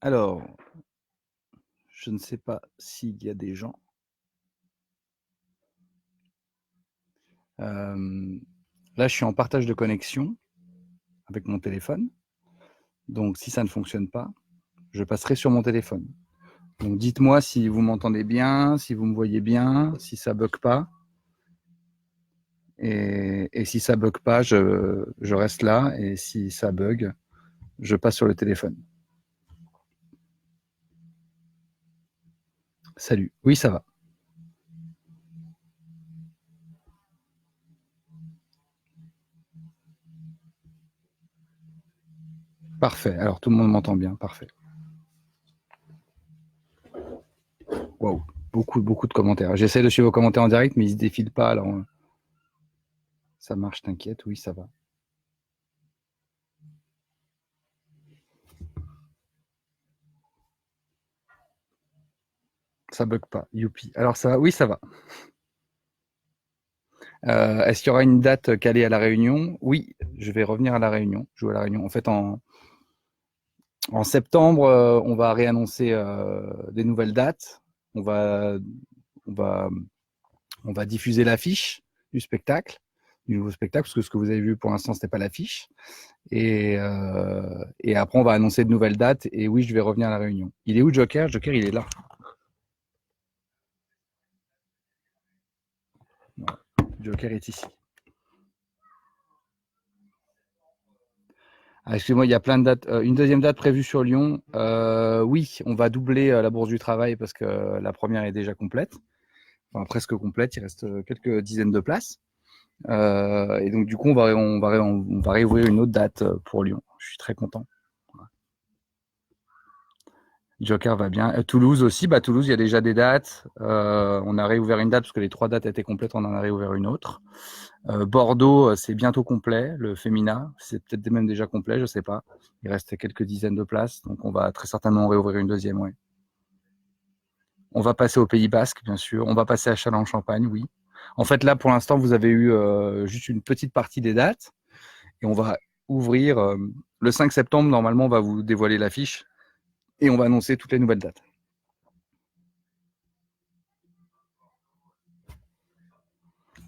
Alors, je ne sais pas s'il y a des gens. Là, je suis en partage de connexion avec mon téléphone. Donc, si ça ne fonctionne pas, je passerai sur mon téléphone. Donc, dites-moi si vous m'entendez bien, si vous me voyez bien, si ça bug pas. Et si ça bug pas, je reste là. Et si ça bug, je passe sur le téléphone. Salut. Oui, ça va. Parfait. Alors, tout le monde m'entend bien. Parfait. Waouh. Beaucoup de commentaires. J'essaie de suivre vos commentaires en direct, mais ils ne se défilent pas. Alors, ça marche, t'inquiète. Oui, ça va. Ça bug pas. Youpi. Alors, ça va. Oui, ça va. Est-ce qu'il y aura une date calée à la Réunion? Oui, je vais revenir à la Réunion, jouer à la Réunion. En fait, en septembre, on va réannoncer des nouvelles dates. On va, on va, on va diffuser l'affiche du spectacle, du nouveau spectacle, parce que ce que vous avez vu pour l'instant, c'était pas l'affiche. Et après, on va annoncer de nouvelles dates. Et oui, je vais revenir à la Réunion. Il est où, Joker? Joker, il est là. Voilà. Joker est ici. Ah, excusez-moi, il y a plein de dates. Une deuxième date prévue sur Lyon. Oui, on va doubler la Bourse du Travail parce que la première est déjà complète. Enfin, presque complète. Il reste quelques dizaines de places. Et donc, du coup, on va réouvrir une autre date pour Lyon. Je suis très content. Joker va bien. Toulouse aussi. Bah, Toulouse, il y a déjà des dates. On a réouvert une date parce que les 3 dates étaient complètes. On en a réouvert une autre. Bordeaux, c'est bientôt complet, le féminin. C'est peut-être même déjà complet, je ne sais pas. Il reste quelques dizaines de places, donc on va très certainement réouvrir une deuxième, oui. On va passer au Pays Basque, bien sûr. On va passer à Châlons-en-Champagne, oui. En fait, là, pour l'instant, vous avez eu juste une petite partie des dates. Et on va ouvrir le 5 septembre. Normalement, on va vous dévoiler l'affiche. Et on va annoncer toutes les nouvelles dates.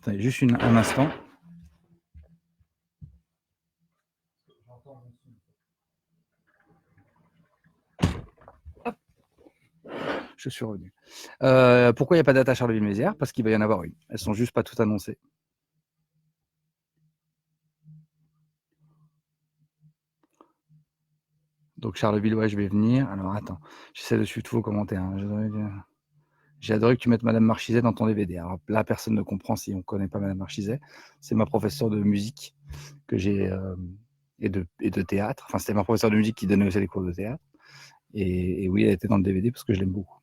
Attendez, juste un instant. Je suis revenu. Pourquoi il n'y a pas de date à Charleville-Mézières? Parce qu'il va y en avoir une. Elles ne sont juste pas toutes annoncées. Donc Charleville, ouais, je vais venir. Alors attends, j'essaie de suivre tous vos commentaires. J'ai adoré que tu mettes Madame Marchizet dans ton DVD. Alors là, personne ne comprend si on ne connaît pas Madame Marchizet. C'est ma professeure de musique que j'ai et de théâtre. Enfin, c'était ma professeure de musique qui donnait aussi les cours de théâtre. Et oui, elle était dans le DVD parce que je l'aime beaucoup.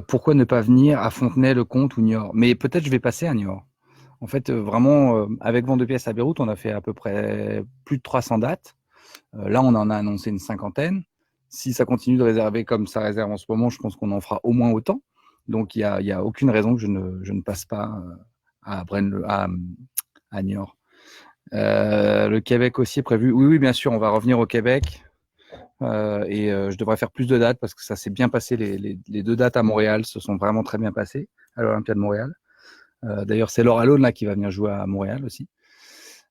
Pourquoi ne pas venir à Fontenay-le-Comte ou Niort? Mais peut-être je vais passer à Niort. En fait, vraiment, avec Vente de pièces à Beyrouth, on a fait à peu près plus de 300 dates. Là, on en a annoncé une cinquantaine. Si ça continue de réserver comme ça réserve en ce moment, je pense qu'on en fera au moins autant. Donc, il y a aucune raison que je ne passe pas à à Niort. Le Québec aussi est prévu. Oui, oui, bien sûr, on va revenir au Québec. Je devrais faire plus de dates parce que ça s'est bien passé. Les 2 dates à Montréal se sont vraiment très bien passées à l'Olympia de Montréal. D'ailleurs, c'est Laura Lone là qui va venir jouer à Montréal aussi,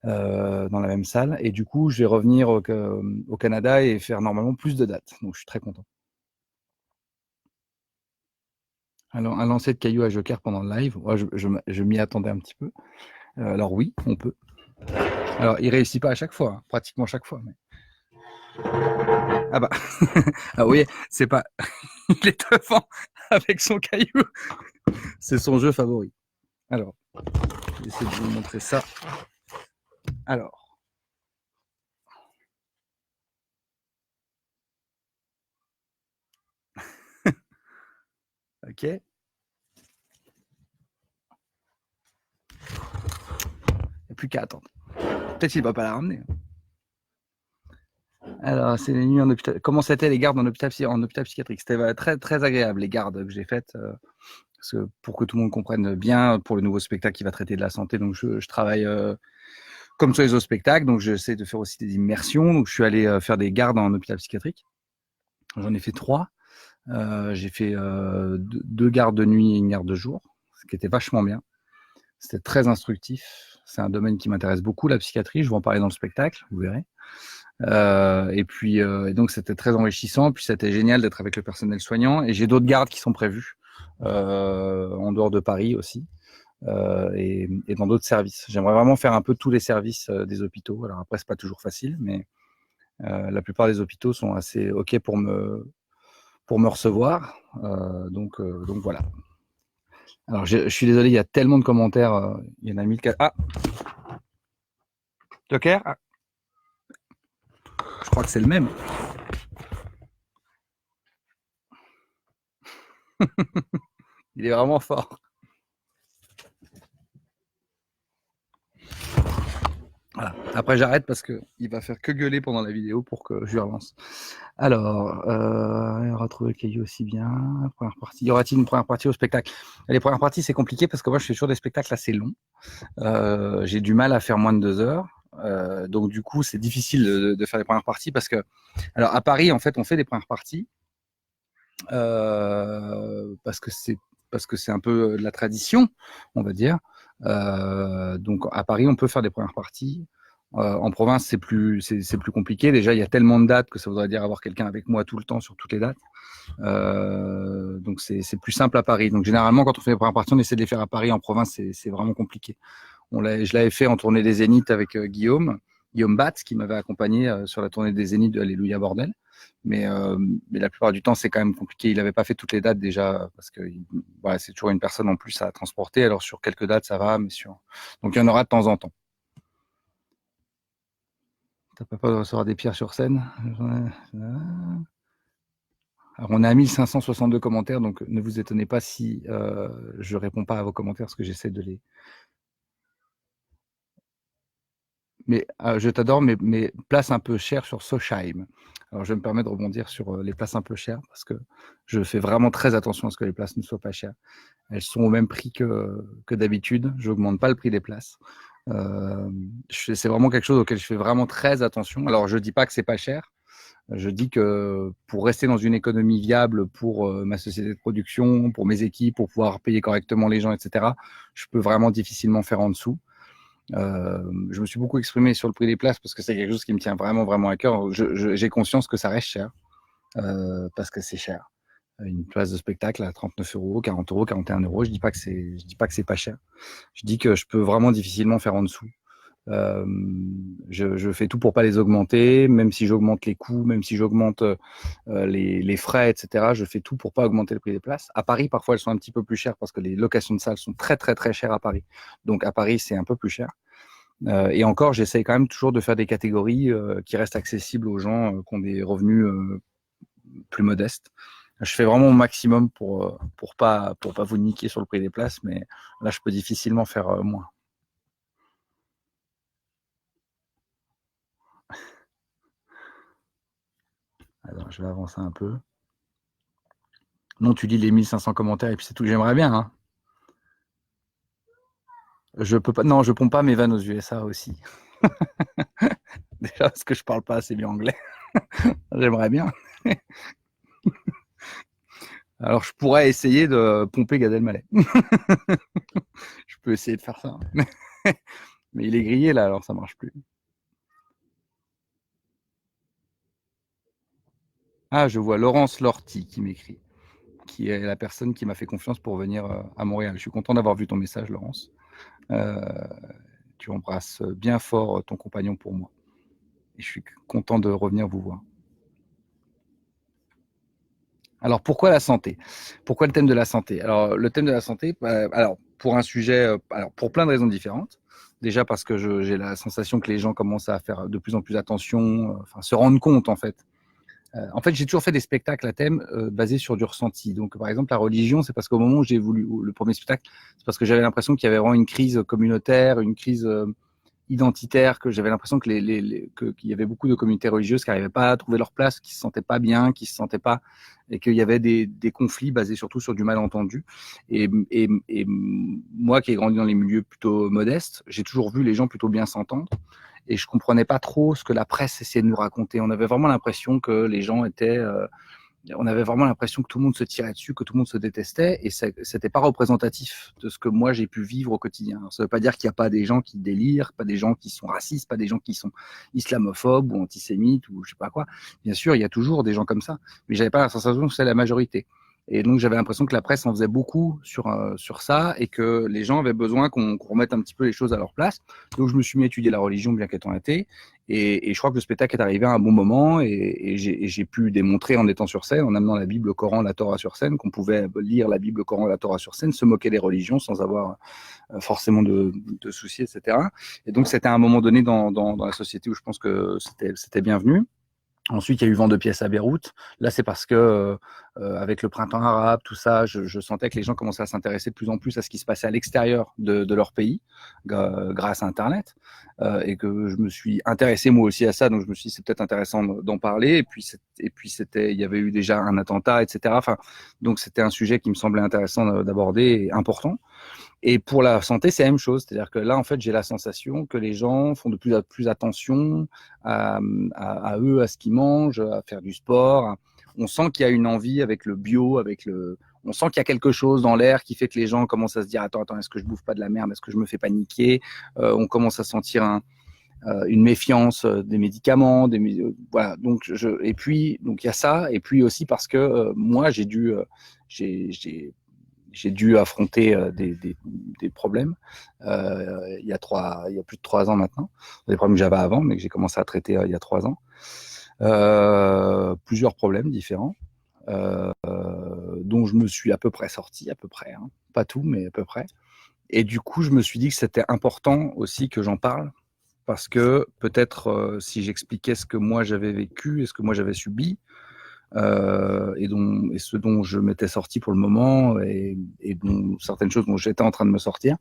dans la même salle. Et du coup, je vais revenir au Canada et faire normalement plus de dates. Donc, je suis très content. Alors, un lancer de cailloux à Joker pendant le live, ouais, je m'y attendais un petit peu. Alors oui, on peut. Alors, il réussit pas à chaque fois, hein, pratiquement chaque fois. Mais... Ah bah, ah oui, c'est pas. Il est devant avec son caillou. C'est son jeu favori. Alors, je vais essayer de vous montrer ça. Alors. Ok. Il n'y a plus qu'à attendre. Peut-être qu'il ne va pas la ramener. Alors, c'est les nuits en hôpital. Comment c'était les gardes en hôpital psychiatrique? C'était très, très agréable, les gardes que j'ai faites. parce que pour que tout le monde comprenne bien, pour le nouveau spectacle qui va traiter de la santé, donc je travaille comme sur les autres spectacles, donc j'essaie de faire aussi des immersions. Donc je suis allé faire des gardes en hôpital psychiatrique. J'en ai fait 3. J'ai fait 2 gardes de nuit et une garde de jour, ce qui était vachement bien. C'était très instructif. C'est un domaine qui m'intéresse beaucoup, la psychiatrie. Je vais en parler dans le spectacle, vous verrez. Et puis, et donc c'était très enrichissant. Puis c'était génial d'être avec le personnel soignant. Et j'ai d'autres gardes qui sont prévus en dehors de Paris aussi. Et dans d'autres services. J'aimerais vraiment faire un peu tous les services des hôpitaux. Alors après, c'est pas toujours facile, mais la plupart des hôpitaux sont assez OK pour me recevoir. Donc voilà. Alors je suis désolé, il y a tellement de commentaires. Il y en a 1000. Ah, Joker, ah. Je crois que c'est le même. Il est vraiment fort. Voilà. Après, j'arrête parce qu'il va faire que gueuler pendant la vidéo pour que je lui relance. Alors, on va trouver le caillou aussi bien. Première partie. Y aura-t-il une première partie au spectacle? Les premières parties, c'est compliqué parce que moi, je fais toujours des spectacles assez longs. J'ai du mal à faire moins de 2 heures. Donc, du coup, c'est difficile de faire les premières parties parce que, alors, à Paris, en fait, on fait des premières parties parce que c'est un peu de la tradition, on va dire. Donc à Paris, on peut faire des premières parties. En province, c'est plus compliqué. Déjà, il y a tellement de dates que ça voudrait dire avoir quelqu'un avec moi tout le temps sur toutes les dates. Donc c'est plus simple à Paris. Donc généralement, quand on fait des premières parties, on essaie de les faire à Paris. En province, c'est vraiment compliqué. Je l'avais fait en tournée des Zéniths avec Guillaume Batz, qui m'avait accompagné sur la tournée des Zéniths de Alléluia Bordel. Mais la plupart du temps, c'est quand même compliqué. Il n'avait pas fait toutes les dates déjà, parce que voilà, c'est toujours une personne en plus à transporter. Alors sur quelques dates, ça va, mais donc il y en aura de temps en temps. T'as pas peur de recevoir des pierres sur scène? Alors on est à 1562 commentaires, donc ne vous étonnez pas si je réponds pas à vos commentaires, parce que j'essaie de les... Mais je t'adore, mais places un peu chères sur Sochheim. Alors je me permets de rebondir sur les places un peu chères, parce que je fais vraiment très attention à ce que les places ne soient pas chères. Elles sont au même prix que d'habitude. Je n'augmente pas le prix des places. C'est vraiment quelque chose auquel je fais vraiment très attention. Alors je ne dis pas que c'est pas cher. Je dis que pour rester dans une économie viable pour ma société de production, pour mes équipes, pour pouvoir payer correctement les gens, etc., je peux vraiment difficilement faire en dessous. Je me suis beaucoup exprimé sur le prix des places parce que c'est quelque chose qui me tient vraiment, vraiment à cœur. J'ai conscience que ça reste cher parce que c'est cher. Une place de spectacle à 39 €, 40 €, 41 €. Je dis pas que c'est pas cher. Je dis que je peux vraiment difficilement faire en dessous. Je fais tout pour pas les augmenter, même si j'augmente les coûts, même si j'augmente les frais, etc. Je fais tout pour pas augmenter le prix des places. À Paris, parfois, elles sont un petit peu plus chères parce que les locations de salles sont très, très, très chères à Paris. Donc, à Paris, c'est un peu plus cher. Et encore, j'essaye quand même toujours de faire des catégories qui restent accessibles aux gens qui ont des revenus plus modestes. Je fais vraiment mon maximum pour pas vous niquer sur le prix des places, mais là, je peux difficilement faire moins. Alors, je vais avancer un peu. Non, tu lis les 1500 commentaires et puis c'est tout. J'aimerais bien. Hein. Je peux pas. Non, je pompe pas mes vannes aux USA aussi. Déjà parce que je parle pas assez bien anglais. J'aimerais bien. Alors, je pourrais essayer de pomper Gad Elmaleh. Je peux essayer de faire ça. Mais il est grillé là, alors ça marche plus. Ah, je vois Laurence Lorty qui m'écrit, qui est la personne qui m'a fait confiance pour venir à Montréal. Je suis content d'avoir vu ton message, Laurence. Tu embrasses bien fort ton compagnon pour moi. Et je suis content de revenir vous voir. Alors, pourquoi la santé? Pourquoi le thème de la santé? Alors, le thème de la santé, alors, pour un sujet, alors, pour plein de raisons différentes. Déjà parce que j'ai la sensation que les gens commencent à faire de plus en plus attention, enfin, se rendre compte, en fait. En fait, j'ai toujours fait des spectacles à thème basés sur du ressenti. Donc, par exemple, la religion, c'est parce qu'au moment où j'ai voulu le premier spectacle, c'est parce que j'avais l'impression qu'il y avait vraiment une crise communautaire, une crise identitaire, que j'avais l'impression que qu'il y avait beaucoup de communautés religieuses qui n'arrivaient pas à trouver leur place, qui se sentaient pas bien, qui se sentaient pas, et qu'il y avait des conflits basés surtout sur du malentendu. Et moi qui ai grandi dans les milieux plutôt modestes, j'ai toujours vu les gens plutôt bien s'entendre. Et je comprenais pas trop ce que la presse essayait de nous raconter. On avait vraiment l'impression que les gens étaient on avait vraiment l'impression que tout le monde se tirait dessus, que tout le monde se détestait, et c'était pas représentatif de ce que moi j'ai pu vivre au quotidien. Alors, ça veut pas dire qu'il n'y a pas des gens qui délirent, pas des gens qui sont racistes, pas des gens qui sont islamophobes ou antisémites ou je sais pas quoi. Bien sûr, il y a toujours des gens comme ça, mais j'avais pas la sensation que c'est la majorité. Et donc j'avais l'impression que la presse en faisait beaucoup sur ça et que les gens avaient besoin qu'on remette un petit peu les choses à leur place. Donc je me suis mis à étudier la religion, bien qu'étant athée, et je crois que le spectacle est arrivé à un bon moment et j'ai pu démontrer en étant sur scène, en amenant la Bible, le Coran, la Torah sur scène, qu'on pouvait lire la Bible, le Coran, la Torah sur scène, se moquer des religions sans avoir forcément de soucis, etc. Et donc c'était à un moment donné dans la société où je pense que c'était bienvenu. Ensuite, il y a eu vent de pièces à Beyrouth. Là, c'est parce que, avec le printemps arabe, tout ça, je sentais que les gens commençaient à s'intéresser de plus en plus à ce qui se passait à l'extérieur de leur pays, grâce à Internet, et que je me suis intéressé moi aussi à ça. Donc, je me suis dit, c'est peut-être intéressant d'en parler. Et puis, il y avait eu déjà un attentat, etc. Enfin, donc, c'était un sujet qui me semblait intéressant d'aborder et important. Et pour la santé, c'est la même chose. C'est-à-dire que là, en fait, j'ai la sensation que les gens font de plus en plus attention à eux, à ce qu'ils mangent, à faire du sport. On sent qu'il y a une envie avec le bio, on sent qu'il y a quelque chose dans l'air qui fait que les gens commencent à se dire attends, est-ce que je bouffe pas de la merde, est-ce que je me fais paniquer. On commence à sentir une méfiance des médicaments, voilà. Et puis donc il y a ça, et puis aussi parce que moi j'ai dû affronter des problèmes il y a plus de 3 ans maintenant, des problèmes que j'avais avant, mais que j'ai commencé à traiter il y a 3 ans. Plusieurs problèmes différents, dont je me suis à peu près sorti, à peu près, hein. Pas tout, mais à peu près. Et du coup, je me suis dit que c'était important aussi que j'en parle, parce que peut-être si j'expliquais ce que moi j'avais vécu et ce que moi j'avais subi, et ce dont je m'étais sorti pour le moment, et dont certaines choses dont j'étais en train de me sortir,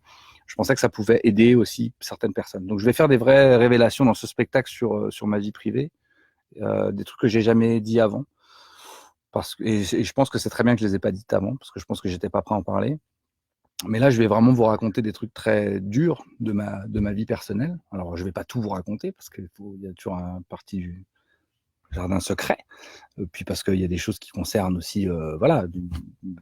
je pensais que ça pouvait aider aussi certaines personnes. Donc je vais faire des vraies révélations dans ce spectacle sur ma vie privée, des trucs que j'ai jamais dit avant, et je pense que c'est très bien que je les ai pas dites avant, parce que je pense que j'étais pas prêt à en parler. Mais là, je vais vraiment vous raconter des trucs très durs de ma vie personnelle. Alors, je vais pas tout vous raconter, parce qu'il y a toujours un parti du jardin secret. Puis parce qu'il y a des choses qui concernent aussi, voilà,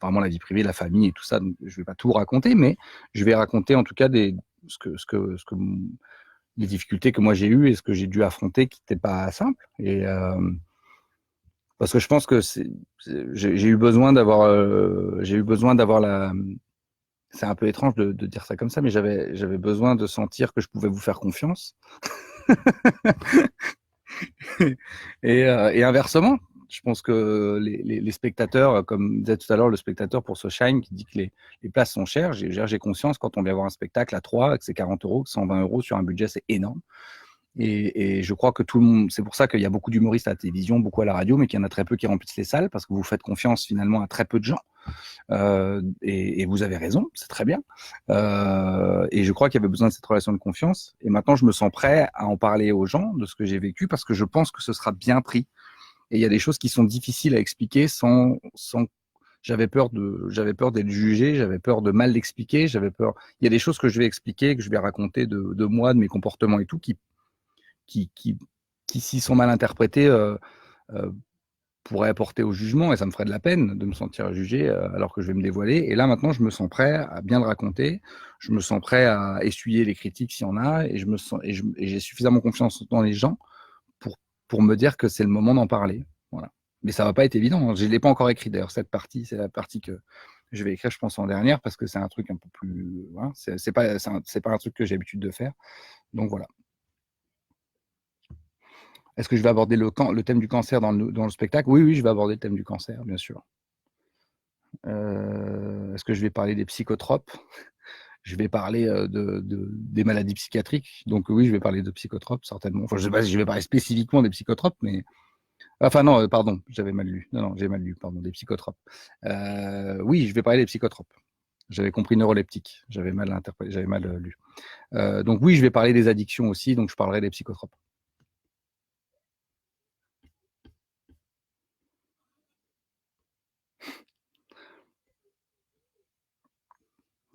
vraiment la vie privée, la famille et tout ça. Donc, je vais pas tout raconter, mais je vais raconter en tout cas les difficultés que moi j'ai eues et ce que j'ai dû affronter, qui n'était pas simple. Et parce que je pense que j'ai eu besoin d'avoir la. C'est un peu étrange de dire ça comme ça, mais j'avais besoin de sentir que je pouvais vous faire confiance. Et inversement, je pense que les spectateurs, comme disait tout à l'heure le spectateur pour Sochheim qui dit que les places sont chères, j'ai conscience quand on vient voir un spectacle à 3, que c'est 40 euros, que 120 euros sur un budget, c'est énorme. Et je crois que tout le monde, c'est pour ça qu'il y a beaucoup d'humoristes à la télévision, beaucoup à la radio, mais qu'il y en a très peu qui remplissent les salles, parce que vous faites confiance finalement à très peu de gens. Et vous avez raison, c'est très bien. Et je crois qu'il y avait besoin de cette relation de confiance. Et maintenant, je me sens prêt à en parler aux gens de ce que j'ai vécu, parce que je pense que ce sera bien pris. Et il y a des choses qui sont difficiles à expliquer sans j'avais peur d'être jugé, j'avais peur de mal l'expliquer, j'avais peur. Il y a des choses que je vais expliquer, que je vais raconter de moi, de mes comportements et tout, qui s'ils sont mal interprétés, pourraient porter au jugement, et ça me ferait de la peine de me sentir jugé alors que je vais me dévoiler. Et là, maintenant, je me sens prêt à bien le raconter, je me sens prêt à essuyer les critiques s'il y en a, et j'ai suffisamment confiance dans les gens pour me dire que c'est le moment d'en parler. Voilà. Mais ça va pas être évident. Je ne l'ai pas encore écrit d'ailleurs, cette partie, c'est la partie que je vais écrire, je pense, en dernière, parce que c'est un truc un peu plus. Voilà. C'est pas un truc que j'ai l'habitude de faire. Donc voilà. Est-ce que je vais aborder le thème du cancer dans le spectacle? Oui, je vais aborder le thème du cancer, bien sûr. Est-ce que je vais parler des psychotropes? Je vais parler des maladies psychiatriques. Donc oui, je vais parler de psychotropes, certainement. Enfin, je sais pas si je vais parler spécifiquement des psychotropes, mais... Enfin non, pardon, j'avais mal lu. Non, j'ai mal lu, pardon, des psychotropes. Oui, je vais parler des psychotropes. J'avais compris neuroleptique. J'avais mal interprété, j'avais mal lu. Donc oui, je vais parler des addictions aussi, donc je parlerai des psychotropes.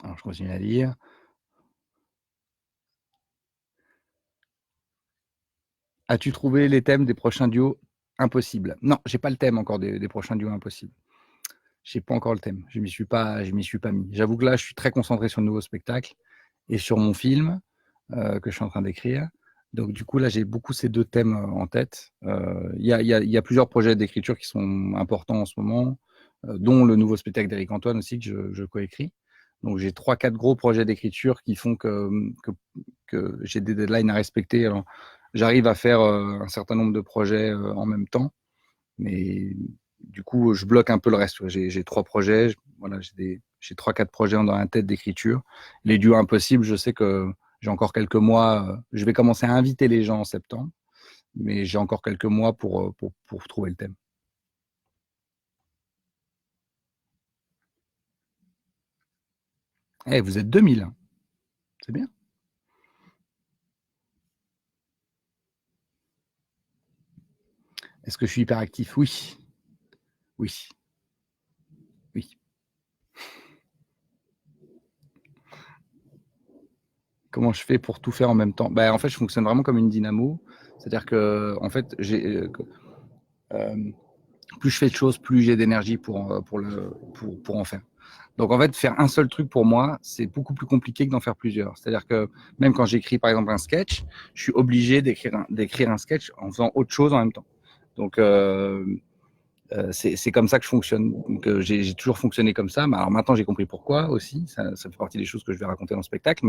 Alors je continue à lire. As-tu trouvé les thèmes des prochains duos impossibles? Non, j'ai pas le thème encore des prochains duos impossibles. J'ai pas encore le thème. Je m'y suis pas mis. J'avoue que là, je suis très concentré sur le nouveau spectacle et sur mon film que je suis en train d'écrire. Donc du coup, là, j'ai beaucoup ces deux thèmes en tête. Il y a plusieurs projets d'écriture qui sont importants en ce moment, dont le nouveau spectacle d'Éric Antoine aussi que je coécris. Donc j'ai 3-4 gros projets d'écriture qui font que j'ai des deadlines à respecter. Alors, j'arrive à faire un certain nombre de projets en même temps, mais du coup, je bloque un peu le reste. J'ai 3 projets, voilà, j'ai 3-4 projets dans la tête d'écriture. Les duos impossibles, je sais que j'ai encore quelques mois. Je vais commencer à inviter les gens en septembre, mais j'ai encore quelques mois pour trouver le thème. Eh, vous êtes 2000, c'est bien. Est-ce que je suis hyper actif? Oui, oui, oui. Comment je fais pour tout faire en même temps? En fait, je fonctionne vraiment comme une dynamo. C'est-à-dire que, en fait, plus je fais de choses, plus j'ai d'énergie pour en faire. Donc en fait, faire un seul truc pour moi, c'est beaucoup plus compliqué que d'en faire plusieurs. C'est-à-dire que même quand j'écris par exemple un sketch, je suis obligé d'écrire un sketch en faisant autre chose en même temps. Donc c'est comme ça que je fonctionne. Donc j'ai toujours fonctionné comme ça. Mais alors maintenant j'ai compris pourquoi aussi. Ça fait partie des choses que je vais raconter dans le spectacle.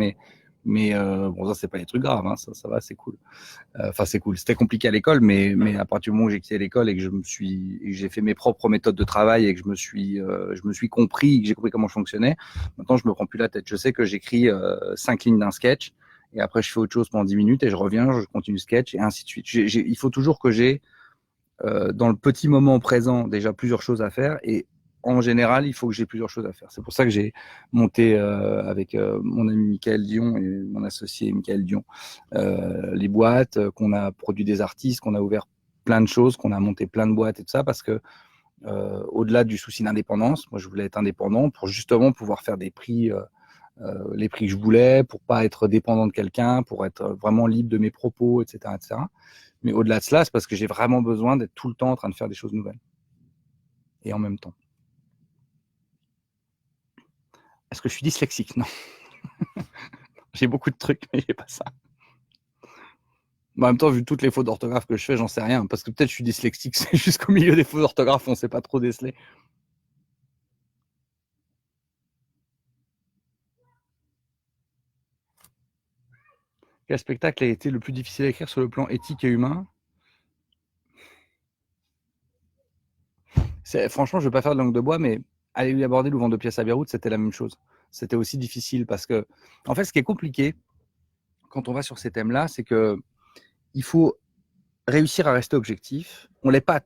Mais bon, ça c'est pas des trucs graves. Hein. Ça va, c'est cool. Enfin, c'est cool. C'était compliqué à l'école, mais à partir du moment où j'ai quitté l'école et que j'ai fait mes propres méthodes de travail et que je me suis compris, que j'ai compris comment je fonctionnais, maintenant je me prends plus la tête. Je sais que j'écris 5 lignes d'un sketch et après je fais autre chose pendant 10 minutes et je reviens, je continue le sketch et ainsi de suite. Il faut toujours que j'ai dans le petit moment présent déjà plusieurs choses à faire et en général, il faut que j'ai plusieurs choses à faire. C'est pour ça que j'ai monté avec mon ami Michael Dion et mon associé Michael Dion les boîtes, qu'on a produit des artistes, qu'on a ouvert plein de choses, qu'on a monté plein de boîtes et tout ça, parce que au-delà du souci d'indépendance, moi je voulais être indépendant pour justement pouvoir faire des prix, les prix que je voulais, pour pas être dépendant de quelqu'un, pour être vraiment libre de mes propos, etc., etc. Mais au-delà de cela, c'est parce que j'ai vraiment besoin d'être tout le temps en train de faire des choses nouvelles et en même temps. Est-ce que je suis dyslexique? Non. J'ai beaucoup de trucs, mais j'ai pas ça. En même temps, vu toutes les fautes d'orthographe que je fais, j'en sais rien. Parce que peut-être je suis dyslexique, c'est jusqu'au milieu des fautes d'orthographe, on ne sait pas trop déceler. Quel spectacle a été le plus difficile à écrire sur le plan éthique et humain? Franchement, je ne vais pas faire de langue de bois, mais aller aborder le vent de pièces à Beyrouth, c'était la même chose. C'était aussi difficile parce que, en fait, ce qui est compliqué quand on va sur ces thèmes-là, c'est que il faut réussir à rester objectif. On l'est pas.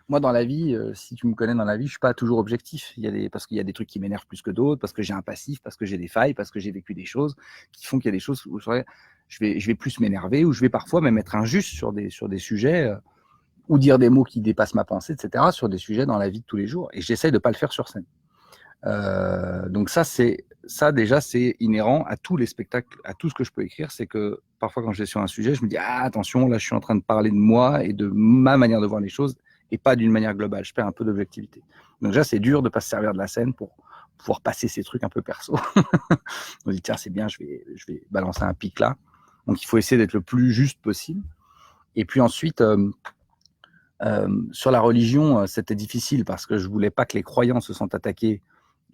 Moi, dans la vie, si tu me connais dans la vie, je suis pas toujours objectif. Parce qu'il y a des trucs qui m'énervent plus que d'autres, parce que j'ai un passif, parce que j'ai des failles, parce que j'ai vécu des choses qui font qu'il y a des choses où je vais plus m'énerver, ou je vais parfois même être injuste sur des sujets, ou dire des mots qui dépassent ma pensée, etc., sur des sujets dans la vie de tous les jours. Et j'essaye de pas le faire sur scène. Donc ça déjà, c'est inhérent à tous les spectacles, à tout ce que je peux écrire. C'est que parfois, quand je vais sur un sujet, je me dis attention, là, je suis en train de parler de moi et de ma manière de voir les choses et pas d'une manière globale. Je perds un peu d'objectivité. Donc déjà, c'est dur de pas se servir de la scène pour pouvoir passer ces trucs un peu perso. On dit tiens, c'est bien, je vais balancer un pic là. Donc il faut essayer d'être le plus juste possible. Et puis ensuite, sur la religion, c'était difficile parce que je voulais pas que les croyants se sentent attaqués.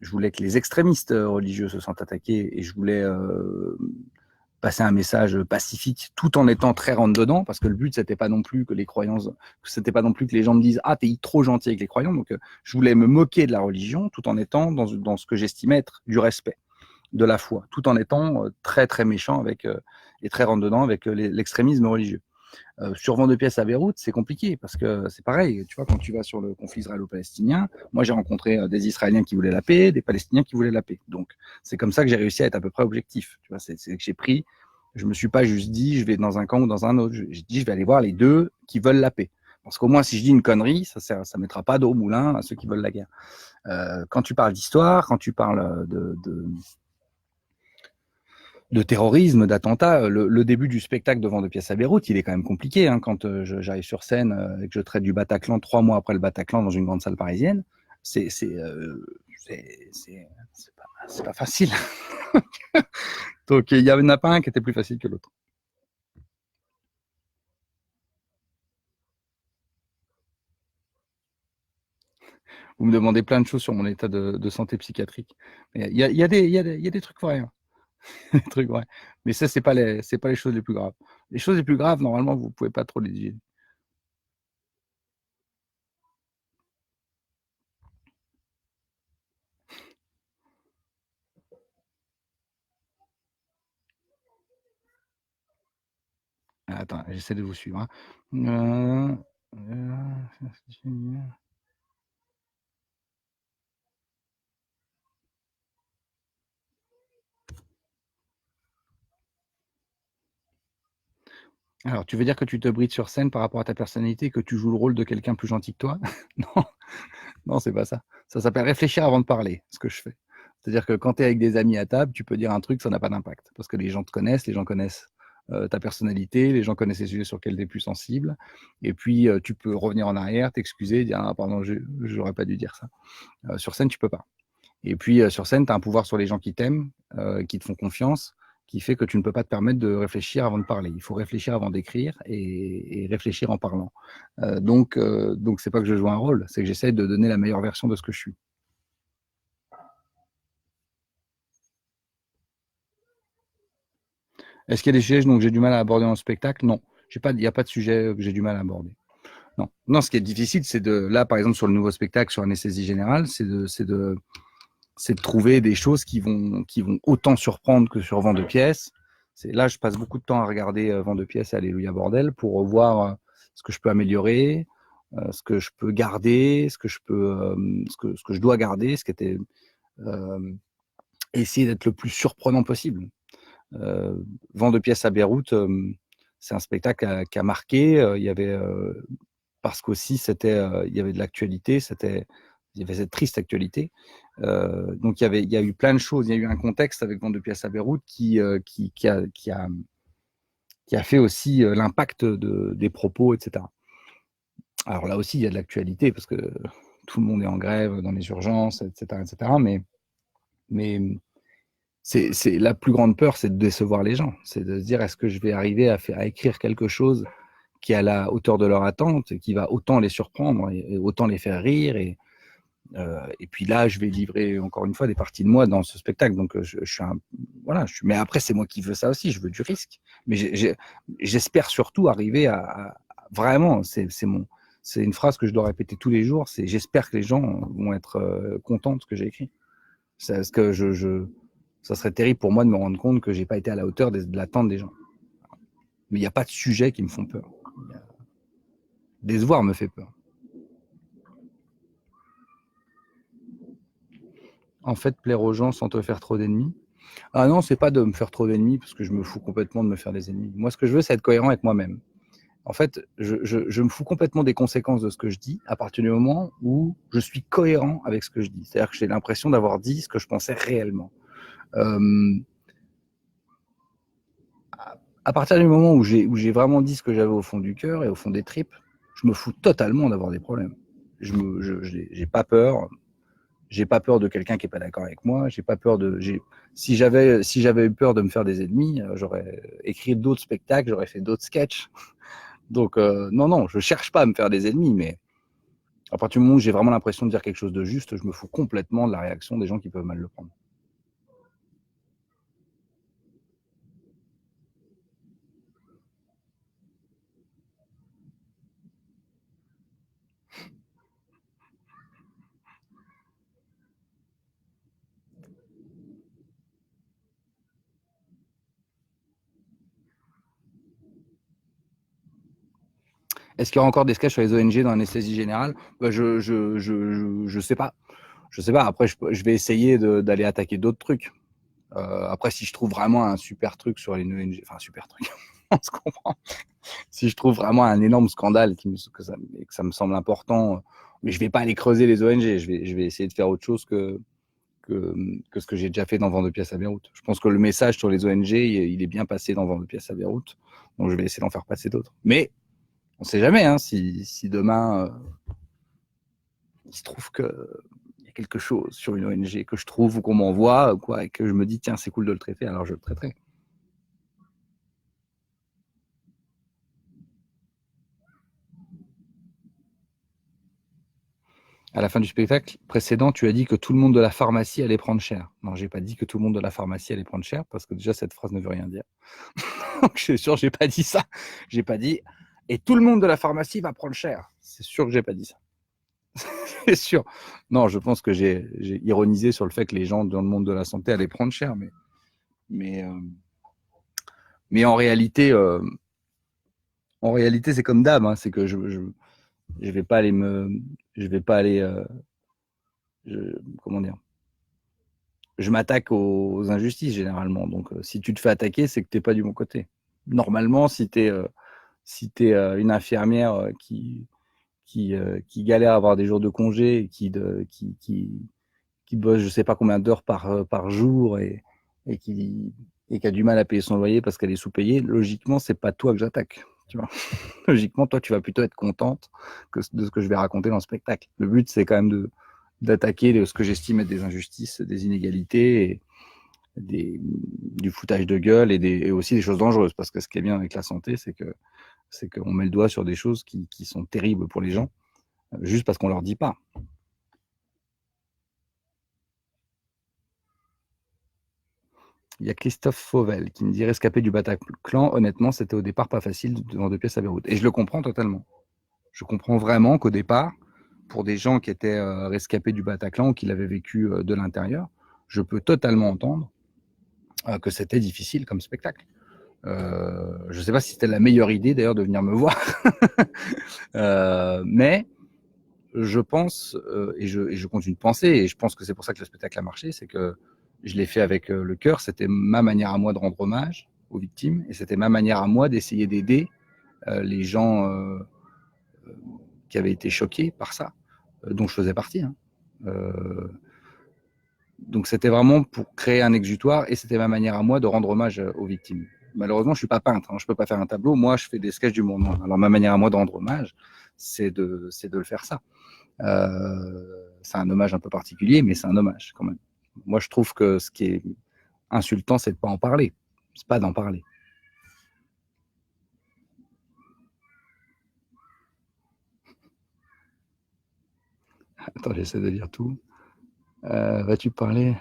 Je voulais que les extrémistes religieux se sentent attaqués et je voulais passer un message pacifique tout en étant très rentre-dedans parce que le but c'était pas non plus que les croyants, c'était pas non plus que les gens me disent t'es trop gentil avec les croyants. Donc je voulais me moquer de la religion tout en étant dans ce que j'estimais être du respect de la foi, tout en étant très très méchant avec et très rentre-dedans avec l'extrémisme religieux. Sur vent de pièce à Beyrouth, c'est compliqué parce que c'est pareil. Tu vois, quand tu vas sur le conflit israélo-palestinien, moi j'ai rencontré des Israéliens qui voulaient la paix, des Palestiniens qui voulaient la paix. Donc c'est comme ça que j'ai réussi à être à peu près objectif. Tu vois, c'est que j'ai pris, je me suis pas juste dit je vais dans un camp ou dans un autre. J'ai dit je vais aller voir les deux qui veulent la paix. Parce qu'au moins si je dis une connerie, ça mettra pas d'eau au moulin à ceux qui veulent la guerre. Quand tu parles d'histoire, quand tu parles de terrorisme, d'attentats. Le début du spectacle devant de pièces à Beyrouth, il est quand même compliqué. Hein, quand j'arrive sur scène et que je traite du Bataclan 3 mois après le Bataclan dans une grande salle parisienne, c'est pas facile. Donc il y en a pas un qui était plus facile que l'autre. Vous me demandez plein de choses sur mon état de santé psychiatrique. Mais il y a des trucs vrais. Hein. Des trucs vrais. Mais ça, c'est pas les choses les plus graves. Les choses les plus graves, normalement, vous pouvez pas trop les dire. Attends, j'essaie de vous suivre. Hein. Alors, tu veux dire que tu te brides sur scène par rapport à ta personnalité, que tu joues le rôle de quelqu'un plus gentil que toi? Non, non, c'est pas ça. Ça s'appelle réfléchir avant de parler, ce que je fais. C'est-à-dire que quand tu es avec des amis à table, tu peux dire un truc, ça n'a pas d'impact. Parce que les gens te connaissent, les gens connaissent ta personnalité, les gens connaissent les sujets sur lesquels tu es plus sensible. Et puis, tu peux revenir en arrière, t'excuser, dire ah, pardon, j'aurais pas dû dire ça. Sur scène, tu peux pas. Et puis, sur scène, tu as un pouvoir sur les gens qui t'aiment, qui te font confiance, qui fait que tu ne peux pas te permettre de réfléchir avant de parler. Il faut réfléchir avant d'écrire et réfléchir en parlant. Donc c'est pas que je joue un rôle, c'est que j'essaie de donner la meilleure version de ce que je suis. Est-ce qu'il y a des sujets que j'ai du mal à aborder dans le spectacle? Non. Il n'y a pas de sujet que j'ai du mal à aborder. Non. Non, ce qui est difficile, c'est là, par exemple, sur le nouveau spectacle sur anesthésie générale, c'est de trouver des choses qui vont autant surprendre que sur Vent de pièces. Là, je passe beaucoup de temps à regarder Vent de pièces et Alléluia Bordel pour voir ce que je peux améliorer, ce que je peux garder, ce que je dois garder, ce qui était euh, essayer d'être le plus surprenant possible. Vent de pièces à Beyrouth, c'est un spectacle qui a marqué. Il y avait parce qu'aussi il y avait de l'actualité, il y avait cette triste actualité. Donc il y a eu plein de choses. Il y a eu un contexte avec Vente de pièces à Beyrouth qui a fait aussi l'impact des propos, etc. Alors là aussi, il y a de l'actualité parce que tout le monde est en grève dans les urgences, etc., etc. Mais c'est la plus grande peur, c'est de décevoir les gens. C'est de se dire, est-ce que je vais arriver à écrire quelque chose qui est à la hauteur de leur attente, et qui va autant les surprendre et autant les faire rire et puis là, je vais livrer encore une fois des parties de moi dans ce spectacle. Donc, je suis voilà. Mais après, c'est moi qui veux ça aussi. Je veux du risque. Mais j'espère surtout arriver vraiment. C'est une phrase que je dois répéter tous les jours. C'est j'espère que les gens vont être contents de ce que j'ai écrit. Parce que ça serait terrible pour moi de me rendre compte que j'ai pas été à la hauteur de l'attente des gens. Mais il n'y a pas de sujet qui me font peur. Décevoir me fait peur. En fait, plaire aux gens sans te faire trop d'ennemis. Ah non, c'est pas de me faire trop d'ennemis, parce que je me fous complètement de me faire des ennemis. Moi, ce que je veux, c'est être cohérent avec moi-même. En fait, je me fous complètement des conséquences de ce que je dis à partir du moment où je suis cohérent avec ce que je dis. C'est-à-dire que j'ai l'impression d'avoir dit ce que je pensais réellement. Euh, à partir du moment où j'ai vraiment dit ce que j'avais au fond du cœur et au fond des tripes, je me fous totalement d'avoir des problèmes. J'ai pas peur. J'ai pas peur de quelqu'un qui est pas d'accord avec moi. J'ai pas peur de. Si j'avais eu peur de me faire des ennemis, j'aurais écrit d'autres spectacles, j'aurais fait d'autres sketchs. Donc non, non, je cherche pas à me faire des ennemis, mais à partir du moment où j'ai vraiment l'impression de dire quelque chose de juste, je me fous complètement de la réaction des gens qui peuvent mal le prendre. Est-ce qu'il y aura encore des sketchs sur les ONG dans l'anesthésie générale? Bah, je sais pas. Je sais pas. Après, je vais essayer d'aller attaquer d'autres trucs. Après, si je trouve vraiment un super truc sur les ONG, enfin, super truc, on se comprend. Si je trouve vraiment un énorme scandale que ça me semble important, mais je vais pas aller creuser les ONG. Je vais essayer de faire autre chose que ce que j'ai déjà fait dans Vent de pièces à Beyrouth. Je pense que le message sur les ONG, il est bien passé dans Vent de pièces à Beyrouth. Donc, je vais essayer d'en faire passer d'autres. Mais on ne sait jamais, hein, si demain, il se trouve qu'il y a quelque chose sur une ONG que je trouve ou qu'on m'envoie, quoi, et que je me dis, tiens, c'est cool de le traiter, alors je le traiterai. À la fin du spectacle précédent, tu as dit que tout le monde de la pharmacie allait prendre cher. Non, j'ai pas dit que tout le monde de la pharmacie allait prendre cher, parce que déjà, cette phrase ne veut rien dire. Donc, je suis sûr, j'ai pas dit ça. J'ai pas dit, et tout le monde de la pharmacie va prendre cher. C'est sûr que j'ai pas dit ça. C'est sûr. Non, je pense que j'ai ironisé sur le fait que les gens dans le monde de la santé allaient prendre cher, mais, euh, mais en réalité, c'est comme d'hab, hein, c'est que je vais pas aller je vais pas aller, comment dire, je m'attaque aux injustices généralement. Donc, si tu te fais attaquer, c'est que t'es pas du bon côté. Normalement, si t'es une infirmière qui galère à avoir des jours de congé, qui bosse je sais pas combien d'heures par jour et qui a du mal à payer son loyer parce qu'elle est sous-payée, logiquement, c'est pas toi que j'attaque. Tu vois. Logiquement, toi, tu vas plutôt être contente de ce que je vais raconter dans le spectacle. Le but, c'est quand même d'attaquer ce que j'estime être des injustices, des inégalités, et du foutage de gueule et aussi des choses dangereuses. Parce que ce qui est bien avec la santé, c'est qu'on met le doigt sur des choses qui sont terribles pour les gens, juste parce qu'on leur dit pas. Il y a Christophe Fauvel qui me dit rescapé du Bataclan. Honnêtement, c'était au départ pas facile dans deux pièces à Beyrouth. Et je le comprends totalement. Je comprends vraiment qu'au départ, pour des gens qui étaient rescapés du Bataclan ou qui l'avaient vécu de l'intérieur, je peux totalement entendre que c'était difficile comme spectacle. Je ne sais pas si c'était la meilleure idée d'ailleurs de venir me voir, mais je pense, et je continue de penser, et je pense que c'est pour ça que le spectacle a marché, c'est que je l'ai fait avec le cœur, c'était ma manière à moi de rendre hommage aux victimes, et c'était ma manière à moi d'essayer d'aider les gens qui avaient été choqués par ça, dont je faisais partie. Hein. Donc c'était vraiment pour créer un exutoire, et c'était ma manière à moi de rendre hommage aux victimes. Malheureusement, je suis pas peintre, hein, je peux pas faire un tableau. Moi, je fais des sketchs d'humour noir. Alors ma manière à moi de rendre hommage, c'est de le faire ça. C'est un hommage un peu particulier, mais c'est un hommage quand même. Moi, je trouve que ce qui est insultant, c'est de pas en parler. C'est pas d'en parler. Attends, j'essaie de lire tout. Vas-tu parler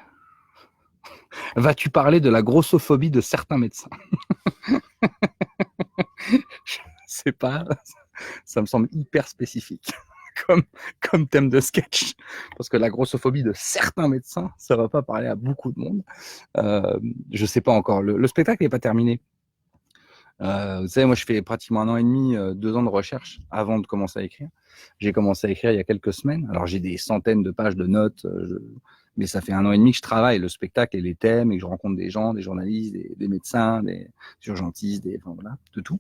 de la grossophobie de certains médecins? Je sais pas. Ça me semble hyper spécifique comme thème de sketch. Parce que la grossophobie de certains médecins, ça va pas parler à beaucoup de monde. Je sais pas encore. Le spectacle n'est pas terminé. Vous savez, moi, je fais pratiquement 1 an et demi, 2 ans de recherche avant de commencer à écrire. J'ai commencé à écrire il y a quelques semaines. Alors, j'ai des centaines de pages de notes, mais ça fait 1 an et demi que je travaille le spectacle et les thèmes et que je rencontre des gens, des journalistes, des médecins, des urgentistes, enfin, voilà, de tout.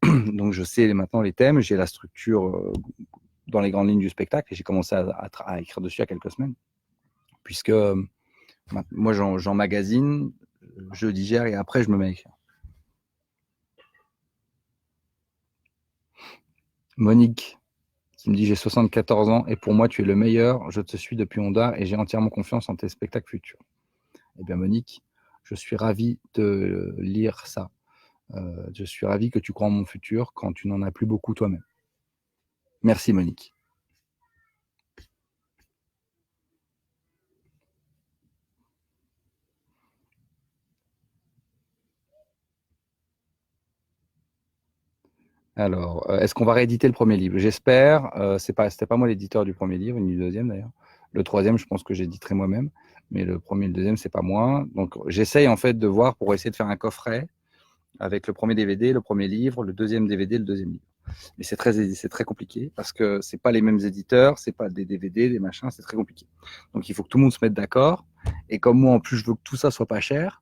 Donc, je sais maintenant les thèmes, j'ai la structure dans les grandes lignes du spectacle et j'ai commencé à écrire dessus il y a quelques semaines. Puisque moi, j'emmagasine, je digère et après, je me mets à écrire. Monique, qui me dit j'ai 74 ans et pour moi tu es le meilleur, je te suis depuis Honda et j'ai entièrement confiance en tes spectacles futurs. Eh bien Monique, je suis ravi de lire ça. Je suis ravi que tu crois en mon futur quand tu n'en as plus beaucoup toi-même. Merci Monique. Alors, est-ce qu'on va rééditer le premier livre? J'espère. C'était pas moi l'éditeur du premier livre, ni du deuxième d'ailleurs. Le troisième, je pense que j'éditerai moi-même, mais le premier et le deuxième, c'est pas moi. Donc, j'essaye en fait de voir pour essayer de faire un coffret avec le premier DVD, le premier livre, le deuxième DVD, le deuxième livre. mais c'est très compliqué parce que c'est pas les mêmes éditeurs, c'est pas des DVD, des machins, c'est très compliqué. Donc il faut que tout le monde se mette d'accord. Et comme moi, en plus, je veux que tout ça soit pas cher,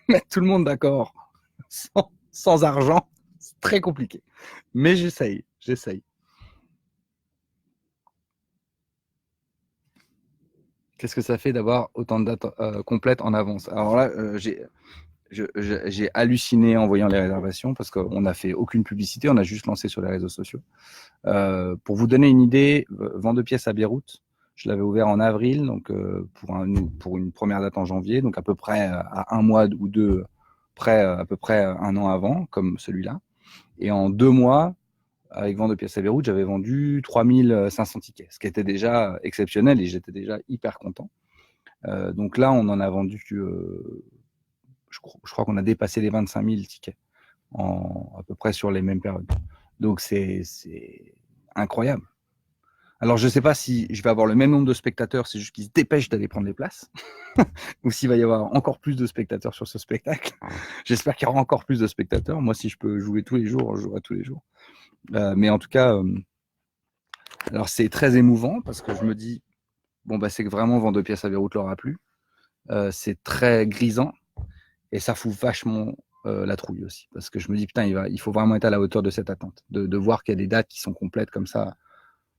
mettre tout le monde d'accord sans argent, c'est très compliqué. Mais j'essaye. Qu'est-ce que ça fait d'avoir autant de dates complètes en avance? Alors là, j'ai halluciné en voyant les réservations parce qu'on n'a fait aucune publicité, on a juste lancé sur les réseaux sociaux. Pour vous donner une idée, vente de pièces à Beyrouth, je l'avais ouvert en avril, donc pour une première date en janvier, donc à peu près à un mois ou deux près, à peu près un an avant, comme celui-là. Et en 2 mois, avec vente de pièces à Beyrouth, j'avais vendu 3500 tickets, ce qui était déjà exceptionnel et j'étais déjà hyper content. Donc là, on en a vendu, je crois qu'on a dépassé les 25 000 tickets à peu près sur les mêmes périodes. Donc c'est incroyable. Alors je ne sais pas si je vais avoir le même nombre de spectateurs, c'est juste qu'ils se dépêchent d'aller prendre les places, ou s'il va y avoir encore plus de spectateurs sur ce spectacle. J'espère qu'il y aura encore plus de spectateurs. Moi, si je peux jouer tous les jours, je jouerai tous les jours. Mais en tout cas, alors c'est très émouvant parce que je me dis, bon, bah, c'est que vraiment vendre de pièces à Beyrouth leur a plu. C'est très grisant et ça fout vachement la trouille aussi. Parce que je me dis, putain, il faut vraiment être à la hauteur de cette attente. De voir qu'il y a des dates qui sont complètes comme ça,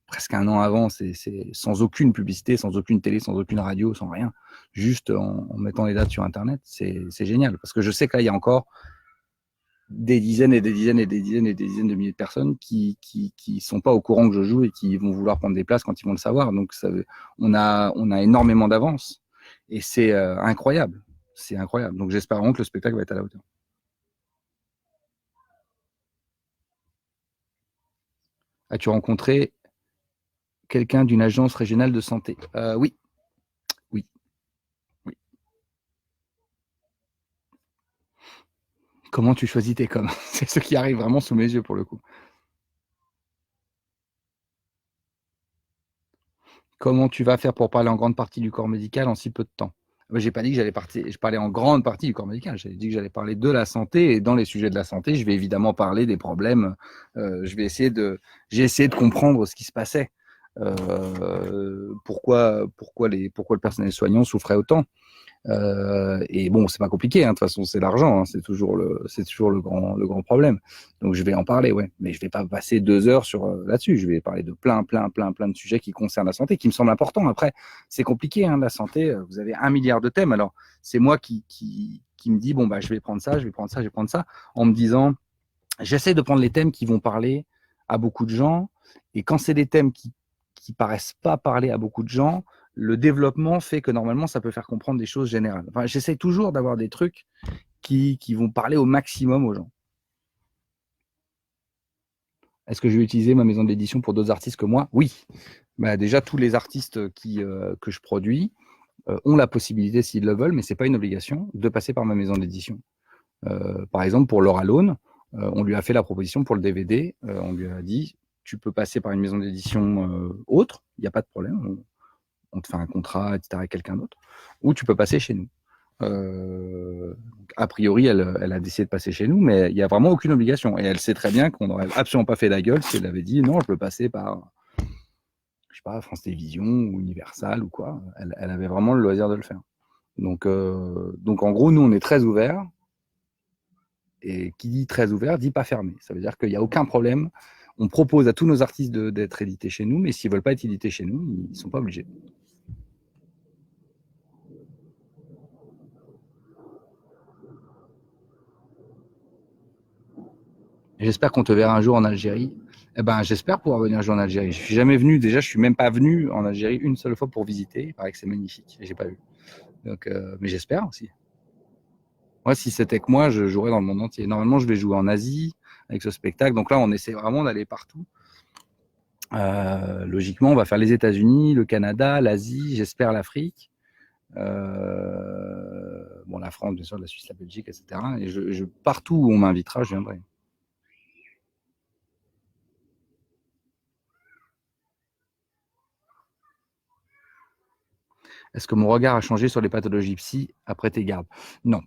presque un an avant, c'est sans aucune publicité, sans aucune télé, sans aucune radio, sans rien. Juste en mettant les dates sur Internet, c'est génial. Parce que je sais que là, il y a encore des dizaines et des dizaines et des dizaines et des dizaines de milliers de personnes qui sont pas au courant que je joue et qui vont vouloir prendre des places quand ils vont le savoir. Donc on a énormément d'avance et c'est incroyable. C'est incroyable. Donc j'espère vraiment que le spectacle va être à la hauteur. As-tu rencontré quelqu'un d'une agence régionale de santé? Oui, oui, oui. Comment tu choisis tes coms? C'est ce qui arrive vraiment sous mes yeux pour le coup. Comment tu vas faire pour parler en grande partie du corps médical en si peu de temps? J'ai pas dit que je parlais en grande partie du corps médical. J'ai dit que j'allais parler de la santé et dans les sujets de la santé, je vais évidemment parler des problèmes. J'ai essayé de comprendre ce qui se passait. Pourquoi le personnel soignant souffrait autant. Et bon, c'est pas compliqué, hein, de toute façon, c'est l'argent, hein, c'est toujours le grand problème. Donc je vais en parler, ouais, mais je vais pas passer 2 heures sur là-dessus. Je vais parler de plein de sujets qui concernent la santé, qui me semblent importants. Après, c'est compliqué, hein, la santé. Vous avez 1 milliard de thèmes. Alors c'est moi qui me dit bon bah je vais prendre ça, je vais prendre ça, je vais prendre ça, en me disant j'essaie de prendre les thèmes qui vont parler à beaucoup de gens. Et quand c'est des thèmes qui paraissent pas parler à beaucoup de gens, le développement fait que normalement, ça peut faire comprendre des choses générales. Enfin, j'essaie toujours d'avoir des trucs qui vont parler au maximum aux gens. Est-ce que je vais utiliser ma maison d'édition pour d'autres artistes que moi? Oui. Bah, déjà, tous les artistes que je produis ont la possibilité, s'ils le veulent, mais ce n'est pas une obligation, de passer par ma maison d'édition. Par exemple, pour Laura Lone, on lui a fait la proposition pour le DVD. On lui a dit, tu peux passer par une maison d'édition autre, il n'y a pas de problème. On te fait un contrat, etc., avec quelqu'un d'autre, ou tu peux passer chez nous. A priori, elle a décidé de passer chez nous, mais il n'y a vraiment aucune obligation. Et elle sait très bien qu'on n'aurait absolument pas fait la gueule si elle avait dit non, je peux passer par, je sais pas, France Télévisions ou Universal ou quoi. Elle avait vraiment le loisir de le faire. Donc en gros, nous, on est très ouverts. Et qui dit très ouvert dit pas fermé. Ça veut dire qu'il n'y a aucun problème. On propose à tous nos artistes d'être édités chez nous, mais s'ils ne veulent pas être édités chez nous, ils ne sont pas obligés. J'espère qu'on te verra un jour en Algérie. Eh ben, j'espère pouvoir venir un jour en Algérie. Je suis jamais venu. Déjà, je suis même pas venu en Algérie une seule fois pour visiter. Il paraît que c'est magnifique. Et j'ai pas vu. Donc, mais j'espère aussi. Moi, si c'était que moi, je jouerais dans le monde entier. Normalement, je vais jouer en Asie avec ce spectacle. Donc là, on essaie vraiment d'aller partout. Logiquement, on va faire les États-Unis, le Canada, l'Asie, j'espère l'Afrique. Bon, la France, bien sûr, la Suisse, la Belgique, etc. Et partout où on m'invitera, je viendrai. Est-ce que mon regard a changé sur les pathologies psy après tes gardes? Non.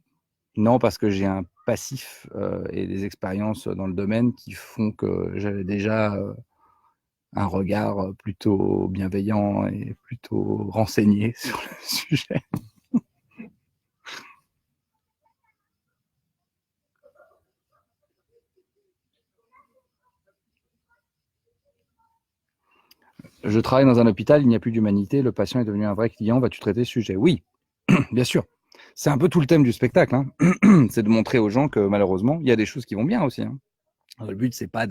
Non, parce que j'ai un passif et des expériences dans le domaine qui font que j'avais déjà un regard plutôt bienveillant et plutôt renseigné sur le sujet. Je travaille dans un hôpital, il n'y a plus d'humanité, le patient est devenu un vrai client, vas-tu traiter ce sujet? Oui, bien sûr. C'est un peu tout le thème du spectacle, hein. C'est de montrer aux gens que malheureusement, il y a des choses qui vont bien aussi, hein. Le but, c'est pas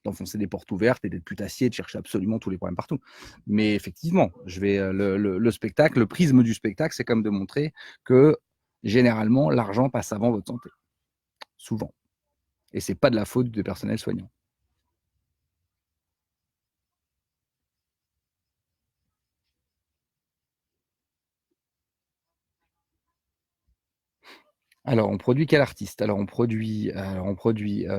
d'enfoncer des portes ouvertes et d'être putassier, de chercher absolument tous les problèmes partout. Mais effectivement, le spectacle, le prisme du spectacle, c'est comme de montrer que généralement, l'argent passe avant votre santé. Souvent. Et c'est pas de la faute des personnels soignants. Alors, on produit quel artiste? Alors, on produit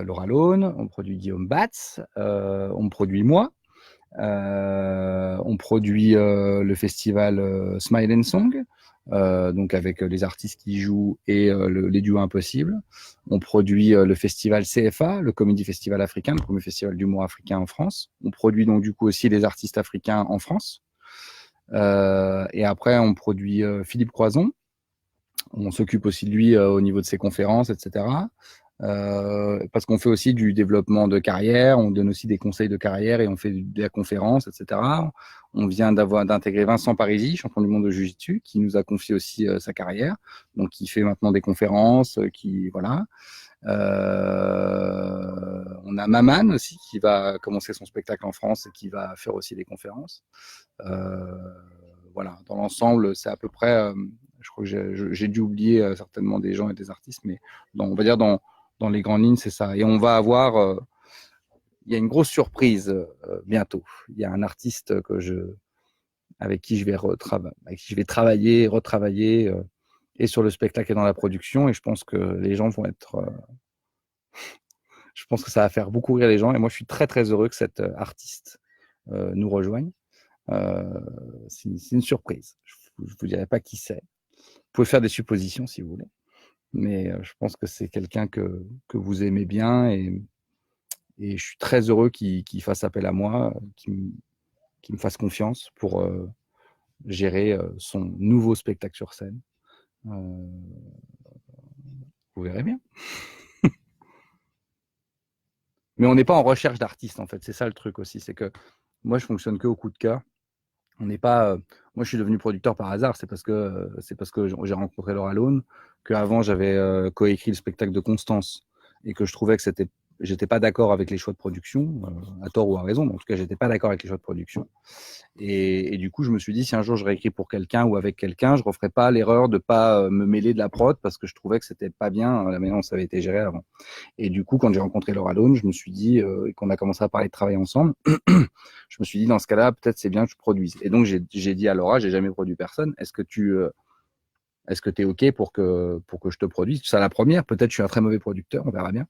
Laura Lone, on produit Guillaume Batz, on produit moi, on produit le festival Smile and Song, donc avec les artistes qui jouent et les duos impossibles. On produit le festival CFA, le Comedy Festival africain, le premier festival d'humour africain en France. On produit donc du coup aussi les artistes africains en France. Et après, on produit Philippe Croison. On s'occupe aussi de lui au niveau de ses conférences, etc. Parce qu'on fait aussi du développement de carrière, on donne aussi des conseils de carrière et on fait de la conférence, etc. On vient d'intégrer Vincent Parisi, champion du monde de Jiu-Jitsu, qui nous a confié aussi sa carrière. Donc, il fait maintenant des conférences, voilà. On a Maman aussi qui va commencer son spectacle en France et qui va faire aussi des conférences. Voilà, dans l'ensemble, c'est à peu près. Je crois que j'ai dû oublier certainement des gens et des artistes, mais on va dire dans les grandes lignes, c'est ça. Et on va avoir. Il y a une grosse surprise bientôt. Il y a un artiste avec qui avec qui je vais travailler, retravailler, et sur le spectacle et dans la production. Et je pense que les gens vont être. Je pense que ça va faire beaucoup rire les gens. Et moi, je suis très, très heureux que cet artiste nous rejoigne. C'est une surprise. Je ne vous dirai pas qui c'est. Vous pouvez faire des suppositions si vous voulez. Mais je pense que c'est quelqu'un que vous aimez bien et je suis très heureux qu'il fasse appel à moi, qu'il me fasse confiance pour gérer son nouveau spectacle sur scène. Vous verrez bien. Mais on n'est pas en recherche d'artistes, en fait. C'est ça le truc aussi. C'est que moi, je fonctionne que au coup de cœur. On n'est pas. Moi, je suis devenu producteur par hasard. C'est parce que j'ai rencontré Laura Lone, qu'avant, j'avais coécrit le spectacle de Constance et que je trouvais que j'étais pas d'accord avec les choix de production, à tort ou à raison, mais en tout cas, j'étais pas d'accord avec les choix de production. Et du coup, je me suis dit, si un jour je réécris pour quelqu'un ou avec quelqu'un, je referai pas l'erreur de pas me mêler de la prod parce que je trouvais que c'était pas bien la manière dont ça avait été géré avant. Et du coup, quand j'ai rencontré Laura Lone, je me suis dit, et qu'on a commencé à parler de travail ensemble, je me suis dit, dans ce cas-là, peut-être c'est bien que je produise. Et donc, j'ai dit à Laura, j'ai jamais produit personne, est-ce que tu es OK pour que je te produise? C'est la première, peut-être je suis un très mauvais producteur, on verra bien.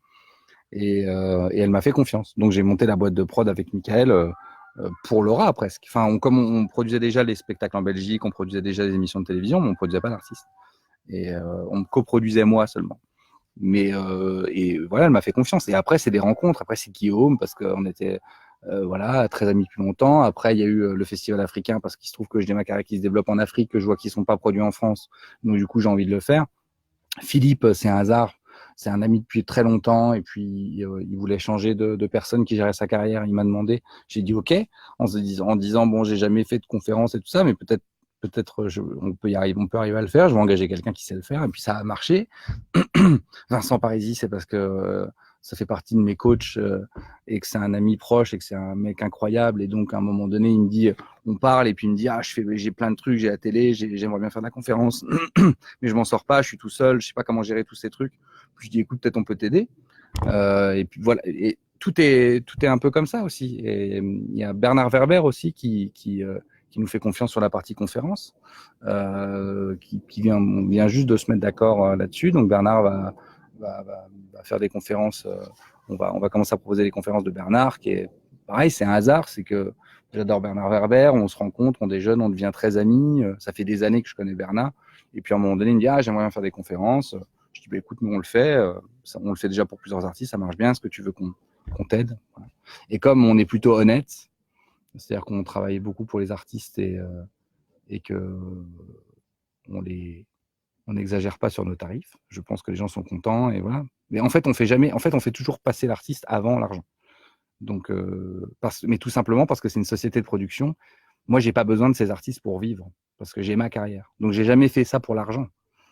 Et elle m'a fait confiance. Donc, j'ai monté la boîte de prod avec Michael pour Laura presque. Enfin, comme on produisait déjà les spectacles en Belgique, on produisait déjà des émissions de télévision, mais on ne produisait pas d'artistes. Et on me coproduisait moi seulement. Mais et voilà, elle m'a fait confiance. Et après, c'est des rencontres. Après, c'est Guillaume parce qu'on était voilà très amis depuis longtemps. Après, il y a eu le festival africain parce qu'il se trouve que j'ai ma carrière qui se développe en Afrique, que je vois qu'ils sont pas produits en France. Donc du coup, j'ai envie de le faire. Philippe, c'est un hasard. C'est un ami depuis très longtemps et puis il voulait changer de personne qui gérait sa carrière. Il m'a demandé. J'ai dit OK en disant bon, j'ai jamais fait de conférence et tout ça, mais peut-être on peut arriver à le faire. Je vais engager quelqu'un qui sait le faire et puis ça a marché. Vincent Parisi, c'est parce que ça fait partie de mes coachs et que c'est un ami proche et que c'est un mec incroyable. Et donc, à un moment donné, il me dit, on parle et puis il me dit, j'ai plein de trucs, j'ai la télé, j'aimerais bien faire de la conférence, mais je m'en sors pas, je suis tout seul, je sais pas comment gérer tous ces trucs. Puis je dis, écoute, peut-être on peut t'aider. Et puis voilà. Et tout est un peu comme ça aussi. Et il y a Bernard Werber aussi qui nous fait confiance sur la partie conférence, qui vient juste de se mettre d'accord là-dessus. Donc Bernard va faire des conférences. On va commencer à proposer des conférences de Bernard, qui est pareil, c'est un hasard, c'est que j'adore Bernard Werber, on se rencontre, on déjeune, on devient très amis. Ça fait des années que je connais Bernard. Et puis à un moment donné, il me dit, j'aimerais bien faire des conférences. Je dis, bah, écoute, nous on le fait, on le fait déjà pour plusieurs artistes, ça marche bien, est-ce que tu veux qu'on t'aide? Voilà. Et comme on est plutôt honnête, c'est-à-dire qu'on travaille beaucoup pour les artistes et que on n'exagère pas sur nos tarifs, je pense que les gens sont contents et voilà. Mais en fait, on fait toujours passer l'artiste avant l'argent. Donc, mais tout simplement parce que c'est une société de production. Moi, j'ai pas besoin de ces artistes pour vivre parce que j'ai ma carrière. Donc, j'ai jamais fait ça pour l'argent.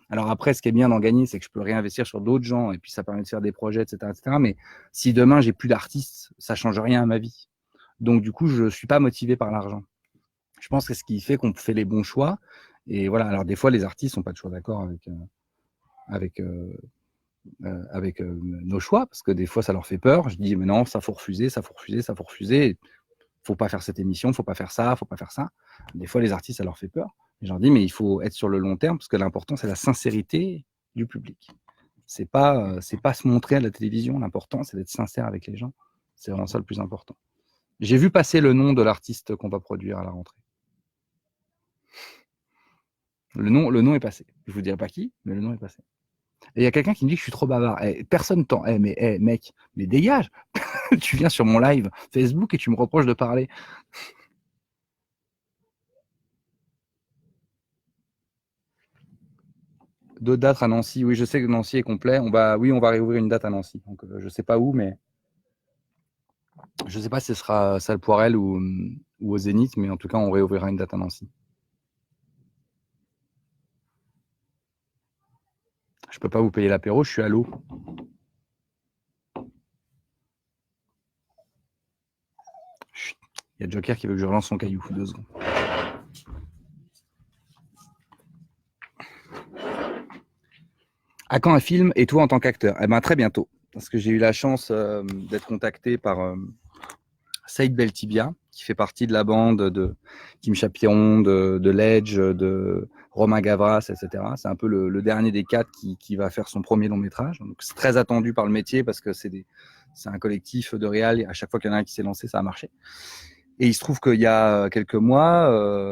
Alors après, ce qui est bien d'en gagner, c'est que je peux réinvestir sur d'autres gens et puis ça permet de faire des projets, etc., etc. Mais si demain j'ai plus d'artistes, ça change rien à ma vie. Donc, du coup, je suis pas motivé par l'argent. Je pense que c'est ce qui fait qu'on fait les bons choix. Et voilà. Alors, des fois, les artistes sont pas toujours d'accord avec nos choix parce que des fois, ça leur fait peur. Je dis, mais non, ça faut refuser, ça faut refuser, ça faut refuser. Faut pas faire cette émission, faut pas faire ça, faut pas faire ça. Des fois, les artistes, ça leur fait peur. Et je leur dis, mais il faut être sur le long terme parce que l'important, c'est la sincérité du public. C'est pas se montrer à la télévision. L'important, c'est d'être sincère avec les gens. C'est vraiment ça le plus important. J'ai vu passer le nom de l'artiste qu'on va produire à la rentrée. Le nom est passé. Je vous dirai pas qui, mais le nom est passé. Et il y a quelqu'un qui me dit que je suis trop bavard. Personne t'en. Mais mec, mais dégage. Tu viens sur mon live Facebook et tu me reproches de parler. D'autres dates à Nancy. Oui, je sais que Nancy est complet. On va réouvrir une date à Nancy. Donc, je sais pas où, mais je sais pas si ce sera Salle Poirel ou au Zénith, mais en tout cas, on réouvrira une date à Nancy. Je peux pas vous payer l'apéro, je suis à l'eau. Il y a Joker qui veut que je relance son caillou. 2 secondes. À quand un film et toi en tant qu'acteur? Eh ben très bientôt, parce que j'ai eu la chance d'être contacté par Saïd Beltibia, qui fait partie de la bande de Kim Chapiron, de Ledge, de Romain Gavras, etc. C'est un peu le dernier des 4 qui va faire son premier long métrage. Donc c'est très attendu par le métier parce que c'est un collectif de réal et à chaque fois qu'il y en a un qui s'est lancé, ça a marché. Et il se trouve qu'il y a quelques mois,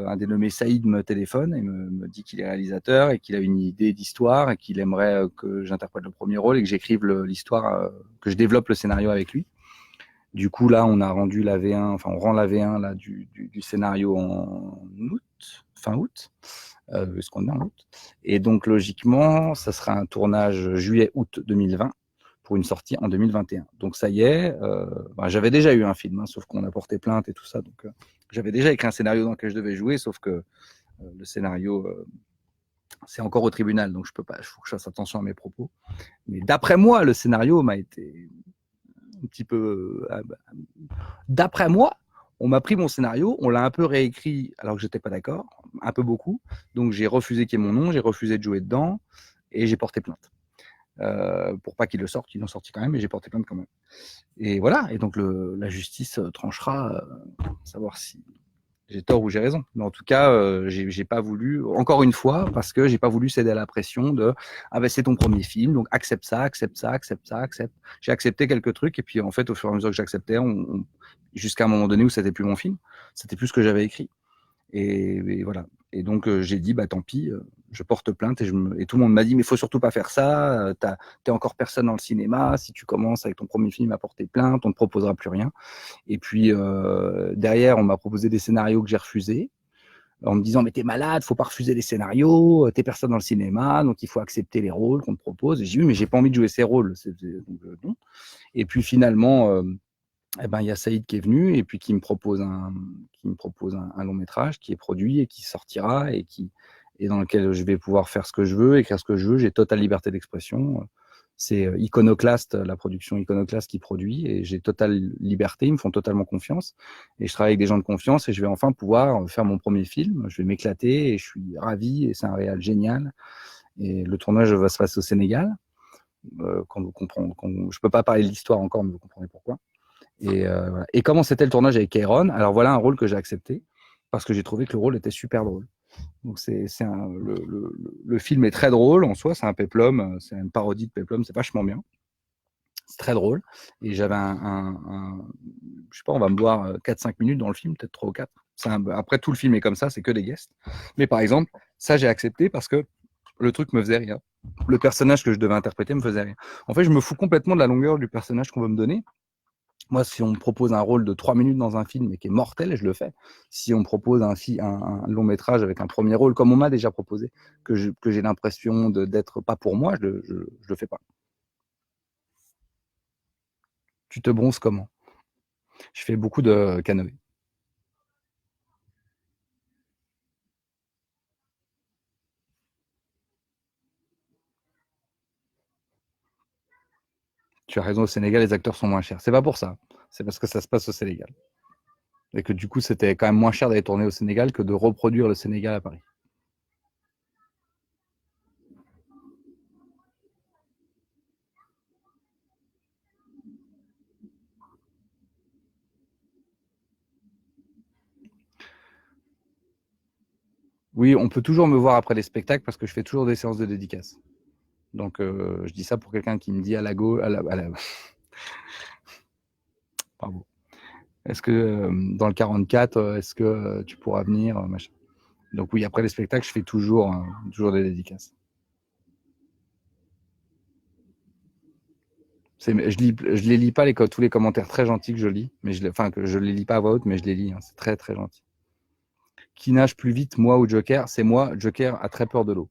un dénommé Saïd me téléphone et me dit qu'il est réalisateur et qu'il a une idée d'histoire et qu'il aimerait que j'interprète le premier rôle et que j'écrive l'histoire, que je développe le scénario avec lui. Du coup, là, on a rendu la V1, enfin, on rend la V1 là, du scénario en fin août, puisqu'on est en août. Et donc, logiquement, ça sera un tournage juillet-août 2020 pour une sortie en 2021. Donc, ça y est, j'avais déjà eu un film, hein, sauf qu'on a porté plainte et tout ça. Donc, j'avais déjà écrit un scénario dans lequel je devais jouer, sauf que le scénario, c'est encore au tribunal, donc je peux pas, il faut que je fasse attention à mes propos. Mais d'après moi, le scénario m'a été un petit peu. D'après moi, on m'a pris mon scénario, on l'a un peu réécrit alors que j'étais pas d'accord, un peu beaucoup. Donc j'ai refusé qu'il y ait mon nom, j'ai refusé de jouer dedans et j'ai porté plainte. Pour pas qu'ils le sortent, ils l'ont sorti quand même, mais j'ai porté plainte quand même. Et voilà, et donc la justice tranchera, savoir si j'ai tort ou j'ai raison. Mais en tout cas, j'ai pas voulu, encore une fois, parce que j'ai pas voulu céder à la pression de ah ben c'est ton premier film, donc accepte ça, accepte ça, accepte ça, accepte. J'ai accepté quelques trucs et puis en fait au fur et à mesure que j'acceptais, jusqu'à un moment donné où c'était plus mon film, c'était plus ce que j'avais écrit. Et voilà. Et donc j'ai dit bah tant pis, je porte plainte et tout le monde m'a dit mais il faut surtout pas faire ça, t'es encore personne dans le cinéma, si tu commences avec ton premier film à porter plainte, on ne te proposera plus rien. Et puis derrière on m'a proposé des scénarios que j'ai refusés en me disant mais t'es malade, faut pas refuser les scénarios, t'es personne dans le cinéma, donc il faut accepter les rôles qu'on te propose. Et j'ai dit oui mais j'ai pas envie de jouer ces rôles, donc non. Et puis finalement eh ben, il y a Saïd qui est venu et puis qui me propose un long métrage qui est produit et qui sortira et dans lequel je vais pouvoir faire ce que je veux, écrire ce que je veux. J'ai totale liberté d'expression. C'est Iconoclast, la production Iconoclast qui produit et j'ai totale liberté. Ils me font totalement confiance et je travaille avec des gens de confiance et je vais enfin pouvoir faire mon premier film. Je vais m'éclater et je suis ravi et c'est un réal génial. Et le tournage va se passer au Sénégal. Quand vous comprenez, je peux pas parler de l'histoire encore, mais vous comprenez pourquoi. Voilà. Et comment c'était le tournage avec Aaron? Alors voilà un rôle que j'ai accepté parce que j'ai trouvé que le rôle était super drôle. Donc le film est très drôle en soi, c'est un péplum, c'est une parodie de péplum, c'est vachement bien. C'est très drôle. Et j'avais je sais pas, on va me voir 4-5 minutes dans le film, peut-être 3 ou 4. Après, tout le film est comme ça, c'est que des guests. Mais par exemple, ça, j'ai accepté parce que le truc me faisait rire. le personnage que je devais interpréter me faisait rire. En fait, je me fous complètement de la longueur du personnage qu'on veut me donner. Moi, si on me propose un rôle de 3 minutes dans un film et qui est mortel, je le fais. Si on me propose un long métrage avec un premier rôle, comme on m'a déjà proposé, que j'ai l'impression d'être pas pour moi, je le fais pas. Tu te bronzes comment? Je fais beaucoup de canoë. Tu as raison, au Sénégal, les acteurs sont moins chers. C'est pas pour ça. C'est parce que ça se passe au Sénégal. Et que du coup, c'était quand même moins cher d'aller tourner au Sénégal que de reproduire le Sénégal à Paris. Oui, on peut toujours me voir après les spectacles parce que je fais toujours des séances de dédicace. Donc, je dis ça pour quelqu'un qui me dit à la gauche, Bravo. Est-ce que dans le 44, est-ce que tu pourras venir, machin. Donc oui, après les spectacles, je fais toujours des dédicaces. Je les lis pas tous les commentaires très gentils que je lis, mais que je les lis pas à voix haute, mais je les lis. Hein, c'est très très gentil. Qui nage plus vite, moi ou Joker? C'est moi. Joker a très peur de l'eau,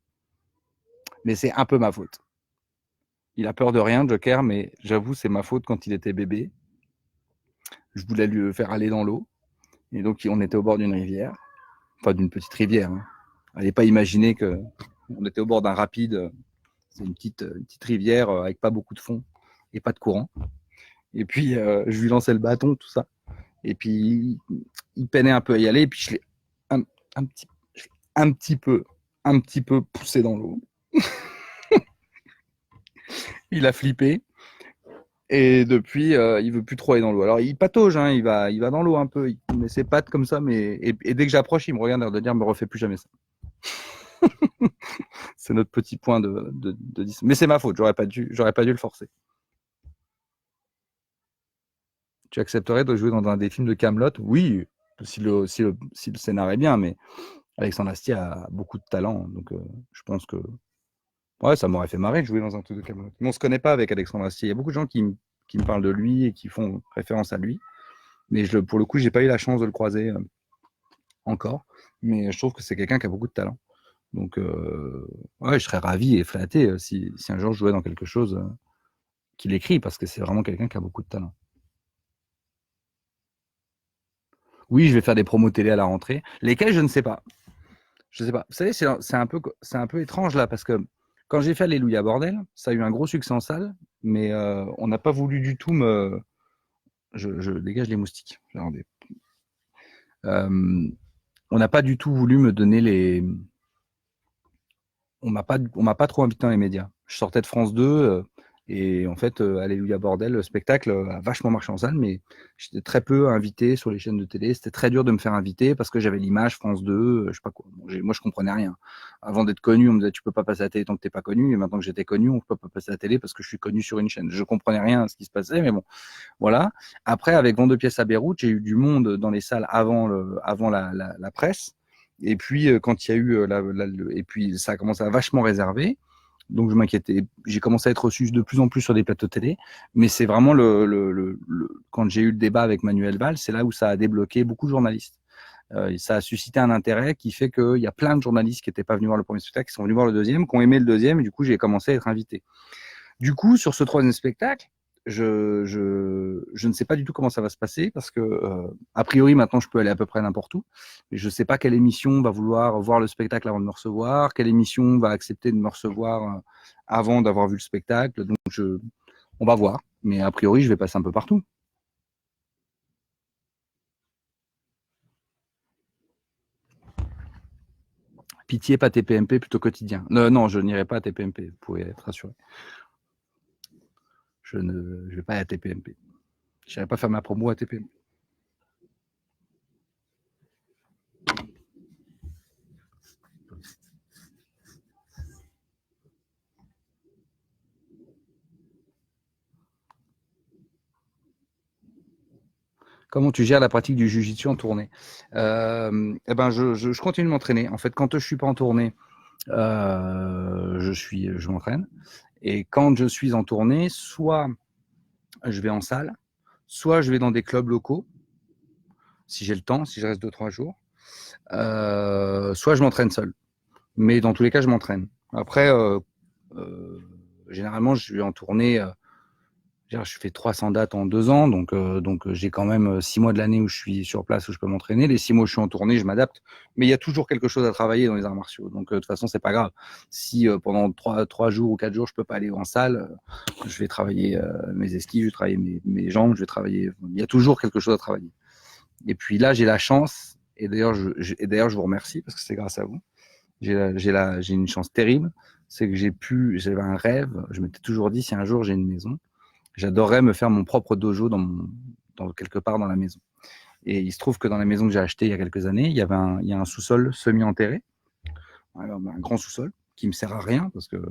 mais c'est un peu ma faute. Il a peur de rien, Joker, mais j'avoue, c'est ma faute quand il était bébé. Je voulais lui faire aller dans l'eau, et donc on était au bord d'une rivière, enfin d'une petite rivière. Hein. N'allez pas imaginer que on était au bord d'un rapide. C'est une petite rivière avec pas beaucoup de fond et pas de courant. Et puis, je lui lançais le bâton, tout ça. Et puis, il peinait un peu à y aller. Et puis, je l'ai un, un, petit, un petit peu poussé dans l'eau. Il a flippé. Et depuis, il veut plus trop aller dans l'eau. Alors, il patauge, hein, il va dans l'eau un peu. Il met ses pattes comme ça. Et dès que j'approche, il me regarde l'air de dire, me refais plus jamais ça. C'est notre petit point de 10. Mais c'est ma faute. J'aurais pas dû le forcer. Tu accepterais de jouer dans un des films de Kaamelott? Oui, si le scénar est bien, mais Alexandre Astier a beaucoup de talent, donc je pense que ouais, ça m'aurait fait marrer de jouer dans un truc de Kaamelott. Mais on se connaît pas avec Alexandre Astier. Il y a beaucoup de gens qui me parlent de lui et qui font référence à lui, mais pour le coup, j'ai pas eu la chance de le croiser encore. Mais je trouve que c'est quelqu'un qui a beaucoup de talent. Donc ouais, je serais ravi et flatté si un jour je jouais dans quelque chose qu'il écrit, parce que c'est vraiment quelqu'un qui a beaucoup de talent. Oui, je vais faire des promos télé à la rentrée. Lesquels, je ne sais pas. Je sais pas. Vous savez, c'est un peu étrange là, parce que quand j'ai fait Alléluia Bordel, ça a eu un gros succès en salle, mais on n'a pas voulu du tout me. Je dégage les moustiques. On n'a pas du tout voulu me donner les. On m'a pas trop invité dans les médias. Je sortais de France 2 et en fait, Alléluia Bordel, le spectacle a vachement marché en salle, mais j'étais très peu invité sur les chaînes de télé. C'était très dur de me faire inviter parce que j'avais l'image France 2, je sais pas quoi. Bon, moi, je comprenais rien. Avant d'être connu, on me disait tu peux pas passer à la télé tant que t'es pas connu. Et maintenant que j'étais connu, on peut pas passer à la télé parce que je suis connu sur une chaîne. Je comprenais rien à ce qui se passait, mais bon, voilà. Après, avec Vent de pièces à Beyrouth, j'ai eu du monde dans les salles avant la presse. Et puis, quand il y a eu et puis ça a commencé à vachement réserver. Donc, je m'inquiétais. J'ai commencé à être reçu de plus en plus sur des plateaux télé. Mais c'est vraiment quand j'ai eu le débat avec Manuel Valls, c'est là où ça a débloqué beaucoup de journalistes. Ça a suscité un intérêt qui fait qu'il y a plein de journalistes qui n'étaient pas venus voir le premier spectacle, qui sont venus voir le deuxième, qui ont aimé le deuxième. Et du coup, j'ai commencé à être invité. Du coup, sur ce troisième spectacle, je ne sais pas du tout comment ça va se passer parce que, a priori, maintenant, je peux aller à peu près n'importe où. Mais je ne sais pas quelle émission va vouloir voir le spectacle avant de me recevoir, quelle émission va accepter de me recevoir avant d'avoir vu le spectacle. Donc, on va voir. Mais a priori, je vais passer un peu partout. Pitié, pas TPMP, plutôt quotidien. Non, je n'irai pas à TPMP, vous pouvez être rassuré. Je ne vais pas à TPMP. Je n'irai pas faire ma promo à TPMP. Comment tu gères la pratique du jiu-jitsu en tournée? Eh ben, je continue de m'entraîner. En fait, quand je suis pas en tournée, je m'entraîne. Et quand je suis en tournée, soit je vais en salle, soit je vais dans des clubs locaux, si j'ai le temps, si je reste 2-3 jours, soit je m'entraîne seul. Mais dans tous les cas, je m'entraîne. Après, généralement, je vais en tournée. Je fais 300 dates en 2 ans, donc j'ai quand même 6 mois de l'année où je suis sur place, où je peux m'entraîner. Les 6 mois où je suis en tournée, je m'adapte. Mais il y a toujours quelque chose à travailler dans les arts martiaux. Donc de toute façon, c'est pas grave. Si pendant 3 jours ou 4 jours, je peux pas aller en salle, je vais travailler mes esquives, je vais travailler mes jambes, je vais travailler. Il y a toujours quelque chose à travailler. Et puis là, j'ai la chance, et d'ailleurs, je vous remercie parce que c'est grâce à vous. J'ai une chance terrible, c'est que j'avais un rêve. Je m'étais toujours dit, si un jour j'ai une maison, j'adorerais me faire mon propre dojo quelque part dans la maison. Et il se trouve que dans la maison que j'ai achetée il y a quelques années, il y a un sous-sol semi-enterré, alors, un grand sous-sol qui me sert à rien parce que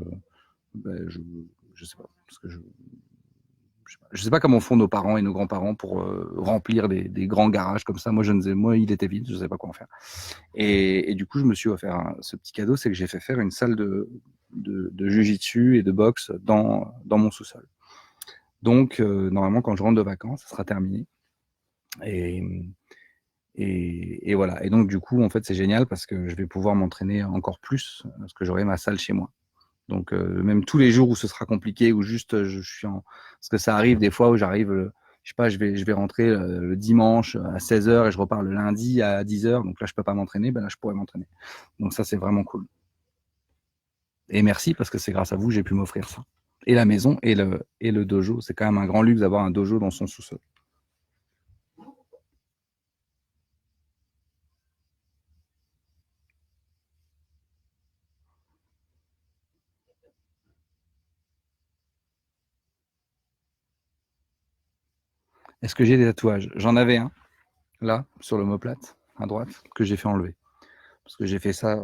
je sais pas, parce que je sais pas comment font nos parents et nos grands-parents pour remplir des grands garages comme ça. Moi, il était vide, je ne sais pas quoi en faire. Et du coup, je me suis offert ce petit cadeau, c'est que j'ai fait faire une salle de jiu-jitsu et de boxe dans mon sous-sol. Donc, normalement, quand je rentre de vacances, ça sera terminé. Et, et voilà. Et donc, du coup, en fait, c'est génial parce que je vais pouvoir m'entraîner encore plus parce que j'aurai ma salle chez moi. Donc, même tous les jours où ce sera compliqué, ou juste je suis en. Parce que ça arrive des fois où j'arrive, je sais pas, je vais rentrer le dimanche à 16h et je repars le lundi à 10h. Donc là, je peux pas m'entraîner. Ben là, je pourrais m'entraîner. Donc, ça, c'est vraiment cool. Et merci parce que c'est grâce à vous que j'ai pu m'offrir ça. Et la maison et le dojo. C'est quand même un grand luxe d'avoir un dojo dans son sous-sol. Est-ce que j'ai des tatouages? J'en avais un, là, sur l'omoplate, à droite, que j'ai fait enlever. Parce que j'ai fait ça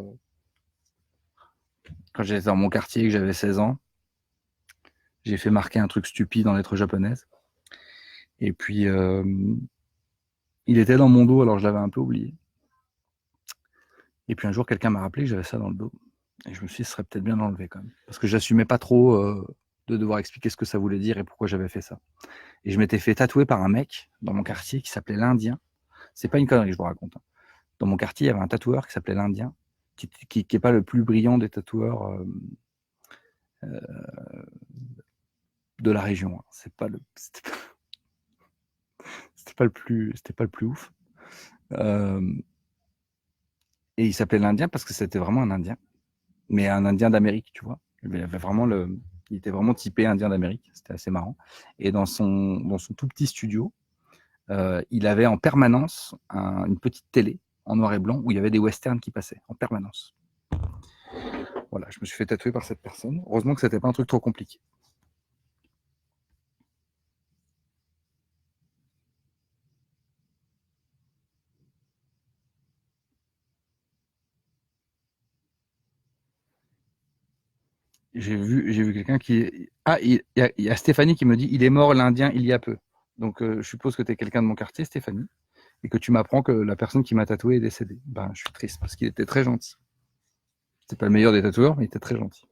quand j'étais dans mon quartier, que j'avais 16 ans. J'ai fait marquer un truc stupide en lettres japonaises. Et puis, il était dans mon dos, alors je l'avais un peu oublié. Et puis un jour, quelqu'un m'a rappelé que j'avais ça dans le dos. Et je me suis dit, ce serait peut-être bien d'enlever quand même. Parce que j'assumais pas trop de devoir expliquer ce que ça voulait dire et pourquoi j'avais fait ça. Et je m'étais fait tatouer par un mec dans mon quartier qui s'appelait l'Indien. C'est pas une connerie, je vous raconte. Dans mon quartier, il y avait un tatoueur qui s'appelait l'Indien, qui est pas le plus brillant des tatoueurs de la région. Hein. C'était pas le plus ouf. Et il s'appelait l'Indien parce que c'était vraiment un Indien, mais un Indien d'Amérique, tu vois. Il était vraiment typé Indien d'Amérique. C'était assez marrant. Et dans son tout petit studio, il avait en permanence une petite télé en noir et blanc où il y avait des westerns qui passaient en permanence. Voilà, je me suis fait tatouer par cette personne. Heureusement que c'était pas un truc trop compliqué. J'ai vu quelqu'un qui. Ah, il y a Stéphanie qui me dit il est mort l'Indien il y a peu. Donc je suppose que tu es quelqu'un de mon quartier, Stéphanie, et que tu m'apprends que la personne qui m'a tatoué est décédée. Ben, je suis triste parce qu'il était très gentil. C'est pas le meilleur des tatoueurs, mais il était très gentil.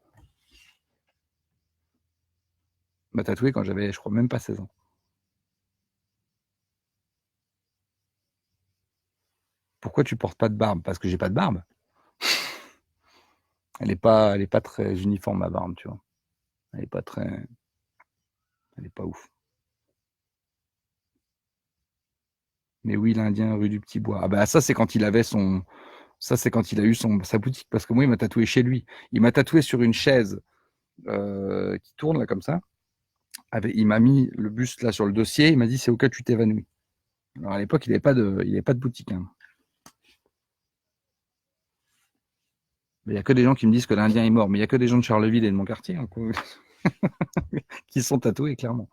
Il m'a tatoué quand j'avais, je crois, même pas 16 ans. Pourquoi tu portes pas de barbe? Parce que j'ai pas de barbe. Elle est pas très uniforme, ma barbe, tu vois. Elle est pas très, elle est pas ouf. Mais oui, l'Indien rue du Petit Bois. Ah bah ça, c'est quand il avait son, ça c'est quand il a eu sa boutique. Parce que moi, il m'a tatoué chez lui. Il m'a tatoué sur une chaise qui tourne là comme ça. Il m'a mis le buste là sur le dossier. Il m'a dit c'est au cas où tu t'évanouis. Alors à l'époque, il avait pas de boutique. Hein. Mais il y a que des gens qui me disent que l'Indien est mort. Mais il y a que des gens de Charleville et de mon quartier hein, qui sont tatoués clairement.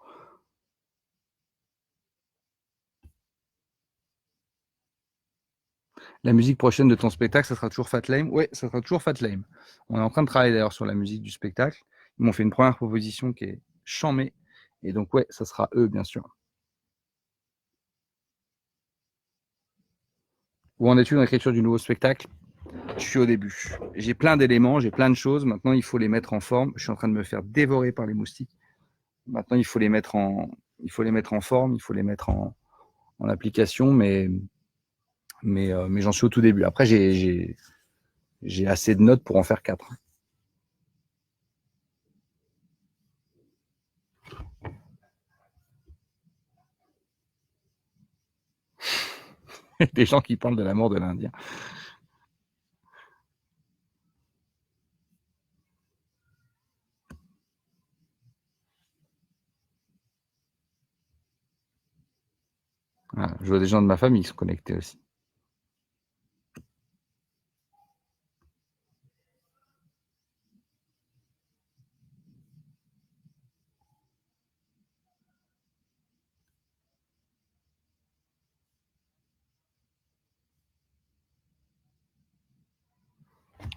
La musique prochaine de ton spectacle, ça sera toujours Fat Lame. Oui, ça sera toujours Fat Lame. On est en train de travailler d'ailleurs sur la musique du spectacle. Ils m'ont fait une première proposition qui est chamée. Et donc, ouais, ça sera eux, bien sûr. Où en es-tu dans l'écriture du nouveau spectacle? Je suis au début. J'ai plein d'éléments, j'ai plein de choses. Maintenant, il faut les mettre en forme. Je suis en train de me faire dévorer par les moustiques. Maintenant, il faut les mettre en, forme, il faut les mettre en application, mais j'en suis au tout début. Après, j'ai assez de notes pour en faire 4. Des gens qui parlent de la mort de l'Indien. Voilà. Je vois des gens de ma famille qui sont connectés aussi.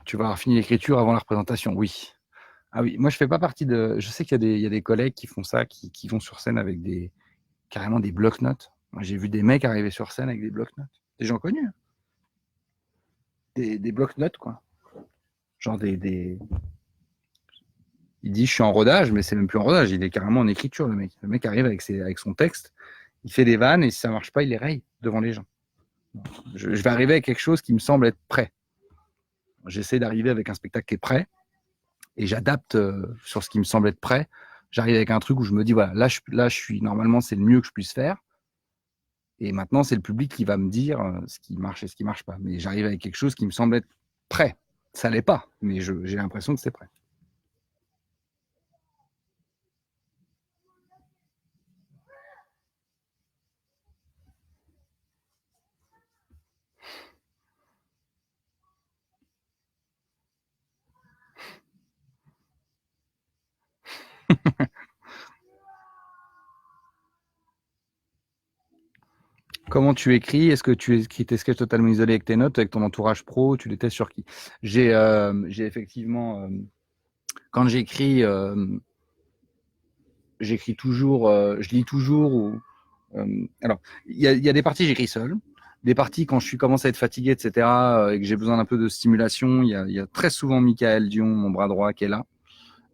Tu vas avoir fini l'écriture avant la représentation, oui. Ah oui, moi je fais pas partie de. Je sais qu'il y a des collègues qui font ça, qui vont sur scène avec carrément des blocs-notes. Moi j'ai vu des mecs arriver sur scène avec des blocs-notes. Des gens connus, hein. Des blocs-notes, quoi. Genre il dit je suis en rodage, mais c'est même plus en rodage, il est carrément en écriture, le mec. Le mec arrive avec son texte, il fait des vannes et si ça marche pas, il les raye devant les gens. Je vais arriver avec quelque chose qui me semble être prêt. J'essaie d'arriver avec un spectacle qui est prêt et j'adapte sur ce qui me semble être prêt. J'arrive avec un truc où je me dis voilà, là je suis normalement c'est le mieux que je puisse faire. Et maintenant c'est le public qui va me dire ce qui marche et ce qui marche pas. Mais j'arrive avec quelque chose qui me semble être prêt. Ça l'est pas, mais j'ai l'impression que c'est prêt. Comment tu écris? Est-ce que tu écris tes sketchs totalement isolés avec tes notes, avec ton entourage pro? Tu les testes sur qui? J'ai effectivement, quand j'écris toujours, je lis toujours. Alors, il y a des parties j'écris seul. Des parties quand je commence à être fatigué, etc., et que j'ai besoin d'un peu de stimulation, il y a très souvent Michael Dion, mon bras droit, qui est là,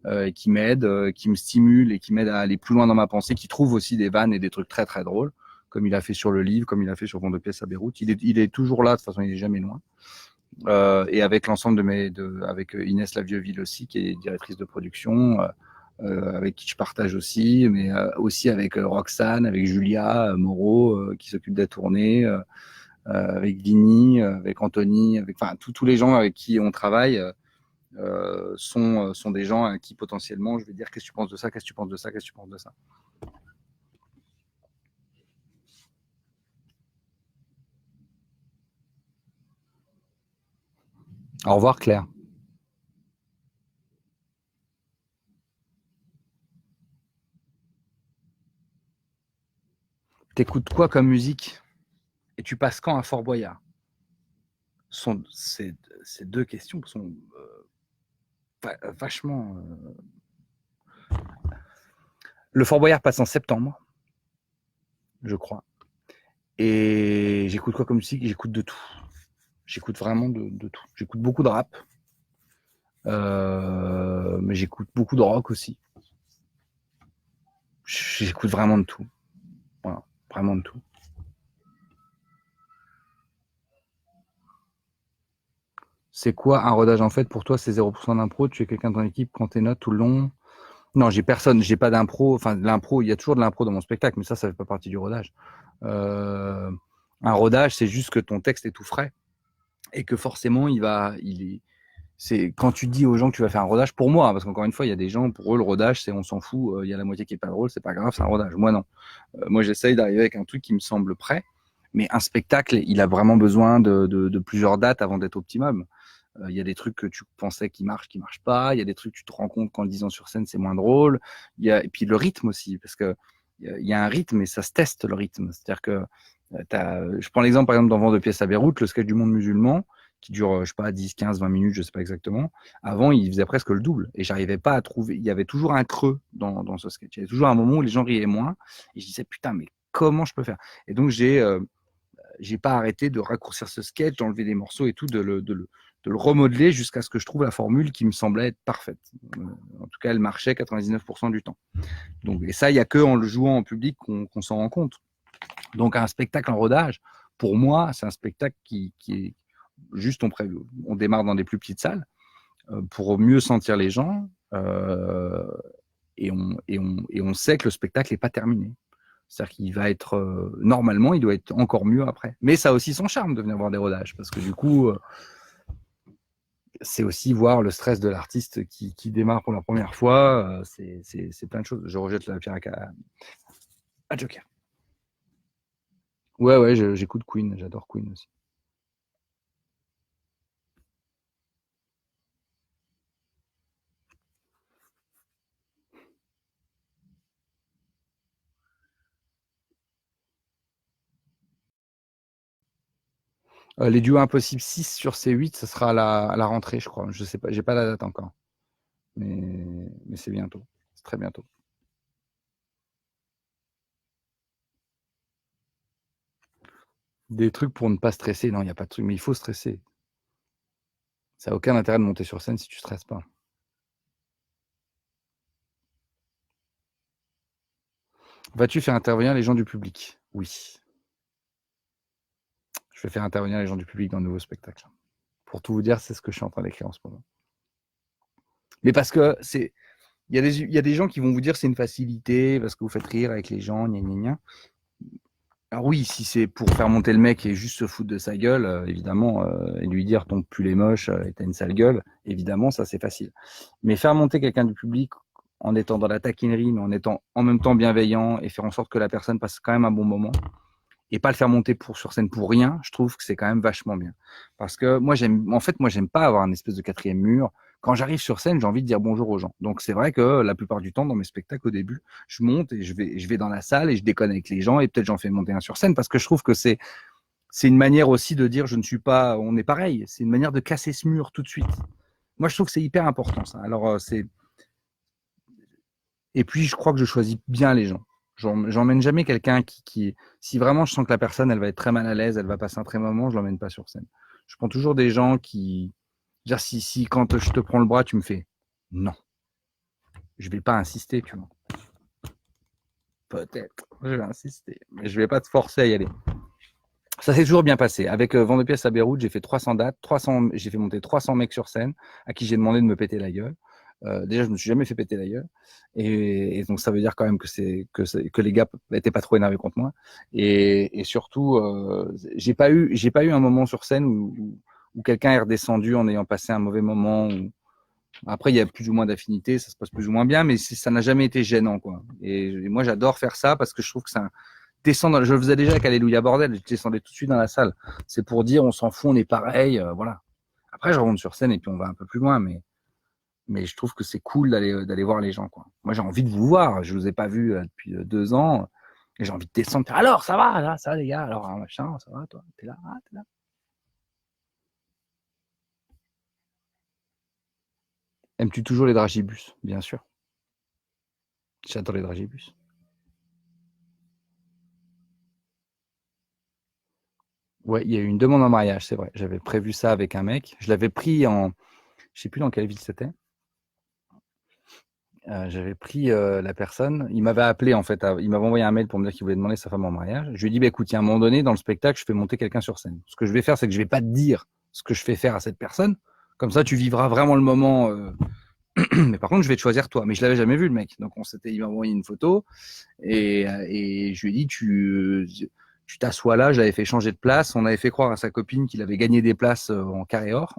et qui m'aide, qui me stimule et qui m'aide à aller plus loin dans ma pensée, qui trouve aussi des vannes et des trucs très très drôles, comme il a fait sur le livre, comme il a fait sur Vent de pièces à Beyrouth. Il est toujours là, de toute façon, il est jamais loin. Et avec l'ensemble avec Inès Lavieuville aussi, qui est directrice de production, avec qui je partage aussi, mais aussi avec Roxane, avec Julia Moreau, qui s'occupe de la tournée, avec Vini, avec Anthony, enfin tous les gens avec qui on travaille. Sont des gens à qui potentiellement je vais dire qu'est-ce que tu penses de ça, qu'est-ce que tu penses de ça, qu'est-ce que tu penses de ça. Au revoir Claire. T'écoutes quoi comme musique et tu passes quand à Fort Boyard? Ces deux questions sont vachement. Le Fort Boyard passe en septembre, je crois. Et j'écoute quoi comme musique? J'écoute de tout. J'écoute vraiment de tout. J'écoute beaucoup de rap, mais j'écoute beaucoup de rock aussi. J'écoute vraiment de tout. Voilà, vraiment de tout. C'est quoi un rodage en fait pour toi? C'est 0% d'impro? Tu es quelqu'un dans l'équipe quand tes notes tout le long? Non, j'ai personne, j'ai pas d'impro. Enfin, l'impro, il y a toujours de l'impro dans mon spectacle, mais ça fait pas partie du rodage. Un rodage, c'est juste que ton texte est tout frais et que forcément, c'est quand tu dis aux gens que tu vas faire un rodage, pour moi, parce qu'encore une fois, il y a des gens, pour eux, le rodage, c'est on s'en fout, il y a la moitié qui est pas drôle, c'est pas grave, c'est un rodage. Moi, non. Moi, j'essaye d'arriver avec un truc qui me semble prêt, mais un spectacle, il a vraiment besoin de plusieurs dates avant d'être optimum. Il y a des trucs que tu pensais qui marchent pas. Il y a des trucs que tu te rends compte qu'en le disant sur scène, c'est moins drôle. Et puis le rythme aussi, parce que il y a un rythme et ça se teste le rythme. C'est-à-dire que je prends l'exemple par exemple dans Vent de pièces à Beyrouth, le sketch du monde musulman qui dure, je sais pas, 10, 15, 20 minutes, je sais pas exactement. Avant, il faisait presque le double et j'arrivais pas à trouver. Il y avait toujours un creux dans ce sketch. Il y avait toujours un moment où les gens riaient moins et je disais putain, mais comment je peux faire? Et donc j'ai pas arrêté de raccourcir ce sketch, d'enlever des morceaux et tout, de le remodeler jusqu'à ce que je trouve la formule qui me semblait être parfaite. En tout cas, elle marchait 99% du temps. Donc, et ça, il n'y a que en le jouant en public qu'on s'en rend compte. Donc, un spectacle en rodage, pour moi, c'est un spectacle qui est juste, on démarre dans des plus petites salles pour mieux sentir les gens et on sait que le spectacle n'est pas terminé. C'est-à-dire qu'il va être, normalement, il doit être encore mieux après. Mais ça a aussi son charme de venir voir des rodages, parce que du coup, c'est aussi voir le stress de l'artiste qui démarre pour la première fois. C'est plein de choses. Je rejette la pierre à Joker. Ouais, j'écoute Queen, j'adore Queen aussi. Les duos impossibles 6 sur C8, ce sera à la rentrée, je crois. Je sais pas, j'ai pas la date encore. Mais c'est bientôt. C'est très bientôt. Des trucs pour ne pas stresser. Non, il n'y a pas de truc, mais il faut stresser. Ça n'a aucun intérêt de monter sur scène si tu ne stresses pas. Vas-tu faire intervenir les gens du public? Oui. Je vais faire intervenir les gens du public dans le nouveau spectacle. Pour tout vous dire, c'est ce que je suis en train d'écrire en ce moment. Mais parce que il y a des gens qui vont vous dire c'est une facilité parce que vous faites rire avec les gens, gna gna gna. Alors oui, si c'est pour faire monter le mec et juste se foutre de sa gueule, évidemment, et lui dire ton pull est moche et t'as une sale gueule, évidemment, ça c'est facile. Mais faire monter quelqu'un du public en étant dans la taquinerie, mais en étant en même temps bienveillant et faire en sorte que la personne passe quand même un bon moment, et pas le faire monter sur scène pour rien, je trouve que c'est quand même vachement bien. Parce que moi, j'aime pas avoir un espèce de quatrième mur. Quand j'arrive sur scène, j'ai envie de dire bonjour aux gens. Donc, c'est vrai que la plupart du temps, dans mes spectacles au début, je monte et je vais dans la salle et je déconne avec les gens et peut-être j'en fais monter un sur scène parce que je trouve que c'est une manière aussi de dire je ne suis pas, on est pareil. C'est une manière de casser ce mur tout de suite. Moi, je trouve que c'est hyper important, ça. Alors, et puis, je crois que je choisis bien les gens. J'emmène jamais quelqu'un si vraiment je sens que la personne, elle va être très mal à l'aise, elle va passer un très mauvais moment, je l'emmène pas sur scène. Je prends toujours des gens dire si quand je te prends le bras, tu me fais non, je vais pas insister, tu vois. Peut-être, je vais insister, mais je vais pas te forcer à y aller. Ça s'est toujours bien passé. Avec Vent de pièces à Beyrouth, j'ai fait 300 dates, j'ai fait monter 300 mecs sur scène à qui j'ai demandé de me péter la gueule. Déjà, je me suis jamais fait péter la gueule, et donc ça veut dire quand même que les gars n'étaient pas trop énervés contre moi. Et surtout, j'ai pas eu un moment sur scène où quelqu'un est redescendu en ayant passé un mauvais moment. Après, il y a plus ou moins d'affinité, ça se passe plus ou moins bien, mais ça n'a jamais été gênant, quoi. Et moi, j'adore faire ça parce que je trouve que c'est descendre. Je le faisais déjà avec Alléluia Bordel, je descendais tout de suite dans la salle. C'est pour dire, on s'en fout, on est pareil, voilà. Après, je remonte sur scène et puis on va un peu plus loin, mais je trouve que c'est cool d'aller voir les gens, quoi. Moi, j'ai envie de vous voir. Je vous ai pas vu depuis 2 ans. Et j'ai envie de descendre. Alors, ça va, là, ça va, les gars. Alors, machin, ça va, toi, t'es là, t'es là. Aimes-tu toujours les dragibus? Bien sûr. J'adore les dragibus. Ouais, il y a eu une demande en mariage, c'est vrai. J'avais prévu ça avec un mec. Je l'avais pris je sais plus dans quelle ville c'était. J'avais pris la personne. Il m'avait appelé en fait. Il m'avait envoyé un mail pour me dire qu'il voulait demander sa femme en mariage. Je lui ai dit, bah, écoute, il y a un moment donné dans le spectacle, je fais monter quelqu'un sur scène. Ce que je vais faire, c'est que je vais pas te dire ce que je fais faire à cette personne. Comme ça, tu vivras vraiment le moment. Mais par contre, je vais te choisir toi. Mais je l'avais jamais vu le mec. Donc il m'a envoyé une photo et je lui ai dit, tu t'assois là. Je l'avais fait changer de place. On avait fait croire à sa copine qu'il avait gagné des places en carré or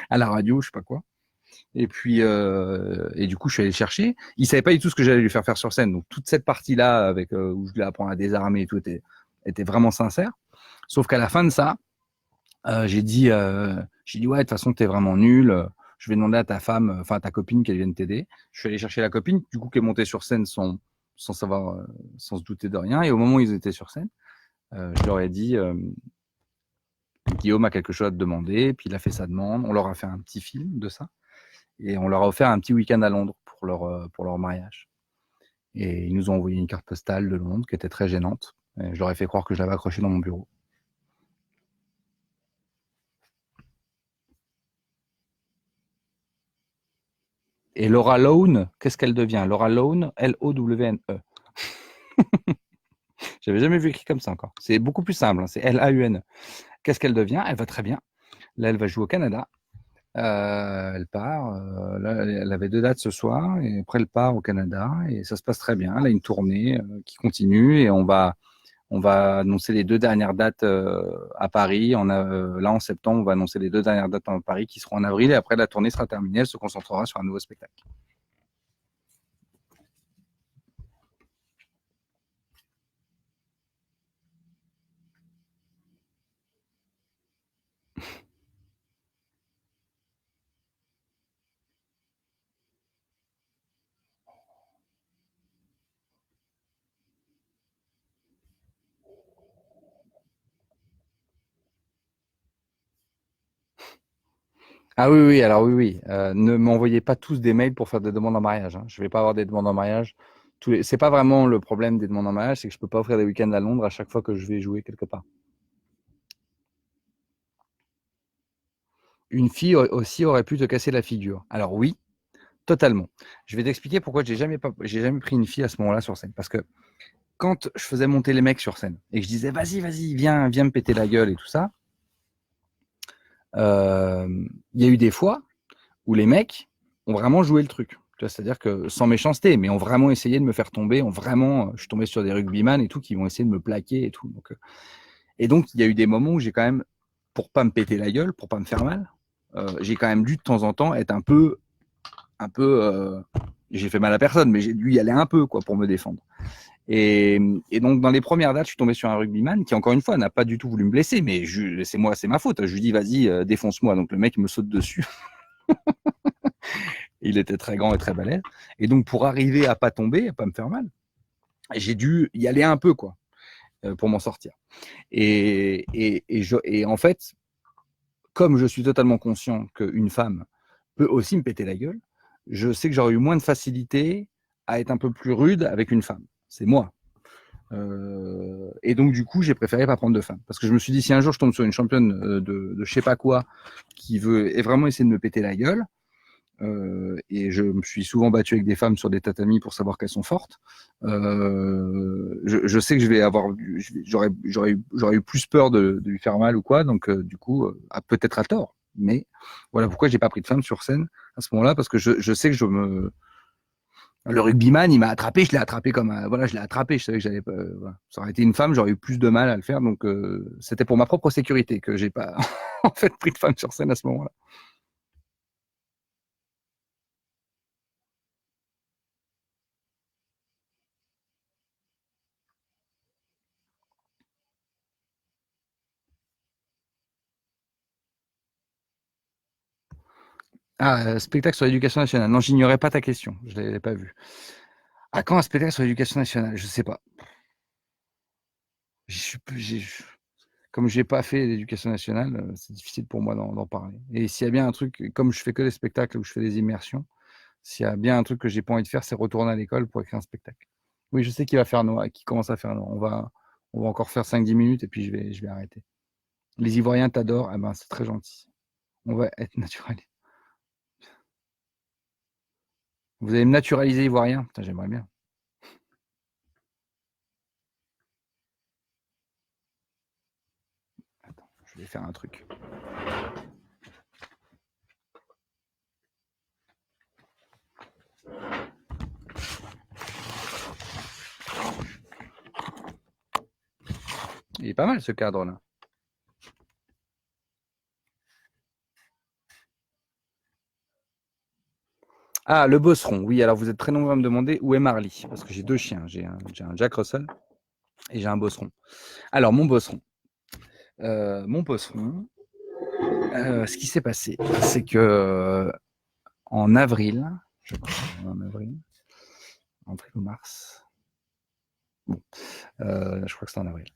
à la radio, je sais pas quoi. Et puis, et du coup, je suis allé le chercher. Il savait pas du tout ce que j'allais lui faire faire sur scène. Donc, toute cette partie-là, avec où je lui apprends à désarmer et tout, était vraiment sincère. Sauf qu'à la fin de ça, j'ai dit, ouais, de toute façon, t'es vraiment nul. Je vais demander à ta femme, enfin à ta copine, qu'elle vienne t'aider. Je suis allé chercher la copine, du coup, qui est montée sur scène sans savoir, sans se douter de rien. Et au moment où ils étaient sur scène, je leur ai dit, Guillaume a quelque chose à te demander. Puis il a fait sa demande. On leur a fait un petit film de ça. Et on leur a offert un petit week-end à Londres pour leur mariage. Et ils nous ont envoyé une carte postale de Londres qui était très gênante. Et je leur ai fait croire que je l'avais accrochée dans mon bureau. Et Laura Lone, qu'est-ce qu'elle devient? Laura Lone, L-O-W-N-E. J'avais jamais vu écrit comme ça encore. C'est beaucoup plus simple, hein, c'est L-A-U-N-E. Qu'est-ce qu'elle devient? Elle va très bien. Là, elle va jouer au Canada. Elle part. Là, elle avait 2 dates ce soir et après elle part au Canada et ça se passe très bien. Elle a une tournée qui continue et on va annoncer les 2 dernières dates à Paris. Là, en septembre, on va annoncer les 2 dernières dates à Paris qui seront en avril et après la tournée sera terminée. Elle se concentrera sur un nouveau spectacle. Ah oui, oui, alors oui, oui. Ne m'envoyez pas tous des mails pour faire des demandes en mariage, hein. Je vais pas avoir des demandes en mariage. C'est pas vraiment le problème des demandes en mariage, c'est que je peux pas offrir des week-ends à Londres à chaque fois que je vais jouer quelque part. Une fille aussi aurait pu te casser la figure. Alors oui, totalement. Je vais t'expliquer pourquoi j'ai jamais pris une fille à ce moment-là sur scène. Parce que quand je faisais monter les mecs sur scène et que je disais vas-y, vas-y, viens me péter la gueule et tout ça, il y a eu des fois où les mecs ont vraiment joué le truc. C'est-à-dire que sans méchanceté, mais ont vraiment essayé de me faire tomber, je suis tombé sur des rugbyman et tout qui vont essayer de me plaquer et tout. Et donc il y a eu des moments où j'ai quand même, pour pas me péter la gueule, pour pas me faire mal, j'ai quand même dû de temps en temps être un peu, j'ai fait mal à personne, mais j'ai dû y aller un peu quoi pour me défendre. Et donc dans les premières dates, je suis tombé sur un rugbyman qui encore une fois n'a pas du tout voulu me blesser, mais c'est ma faute. Je lui dis vas-y, défonce-moi. Donc le mec me saute dessus. Il était très grand et très balèze. Et donc pour arriver à pas tomber, à pas me faire mal, j'ai dû y aller un peu quoi pour m'en sortir. Et en fait, comme je suis totalement conscient qu'une femme peut aussi me péter la gueule, je sais que j'aurais eu moins de facilité à être un peu plus rude avec une femme. C'est moi. Et donc du coup, j'ai préféré pas prendre de femme parce que je me suis dit si un jour je tombe sur une championne de je sais pas quoi qui veut vraiment essayer de me péter la gueule, et je me suis souvent battu avec des femmes sur des tatamis pour savoir qu'elles sont fortes. Je sais que j'aurais eu plus peur de lui faire mal ou quoi, donc du coup, peut-être à tort. Mais voilà pourquoi j'ai pas pris de femme sur scène à ce moment-là, parce que je sais que le rugbyman, il m'a attrapé, je l'ai attrapé je l'ai attrapé, je savais que j'allais pas, voilà. Ça aurait été une femme, j'aurais eu plus de mal à le faire, donc c'était pour ma propre sécurité que j'ai pas en fait pris de femme sur scène à ce moment-là. Ah, spectacle sur l'éducation nationale. Non, j'ignorais pas ta question. Je l'avais pas vue. À quand un spectacle sur l'éducation nationale? Je sais pas. J'y suis plus- j'ai- Comme j'ai pas fait l'éducation nationale, c'est difficile pour moi d'en parler. Et s'il y a bien un truc, comme je fais que des spectacles où je fais des immersions, s'il y a bien un truc que j'ai pas envie de faire, c'est retourner à l'école pour écrire un spectacle. Oui, je sais qu'il va faire noir, qu'il commence à faire noir. On va encore faire 5-10 minutes et puis je vais arrêter. Les Ivoiriens t'adorent. Ah ben, c'est très gentil. On va être naturel. Vous allez me naturaliser Ivoirien? Putain, j'aimerais bien. Attends, je vais faire un truc. Il est pas mal ce cadre-là. Ah, le bosseron. Oui, alors vous êtes très nombreux à me demander où est Marley. Parce que j'ai 2 chiens. J'ai un Jack Russell et j'ai un bosseron. Alors, mon bosseron, ce qui s'est passé, c'est que en avril, je crois, avril ou mars, bon, je crois que c'est en avril,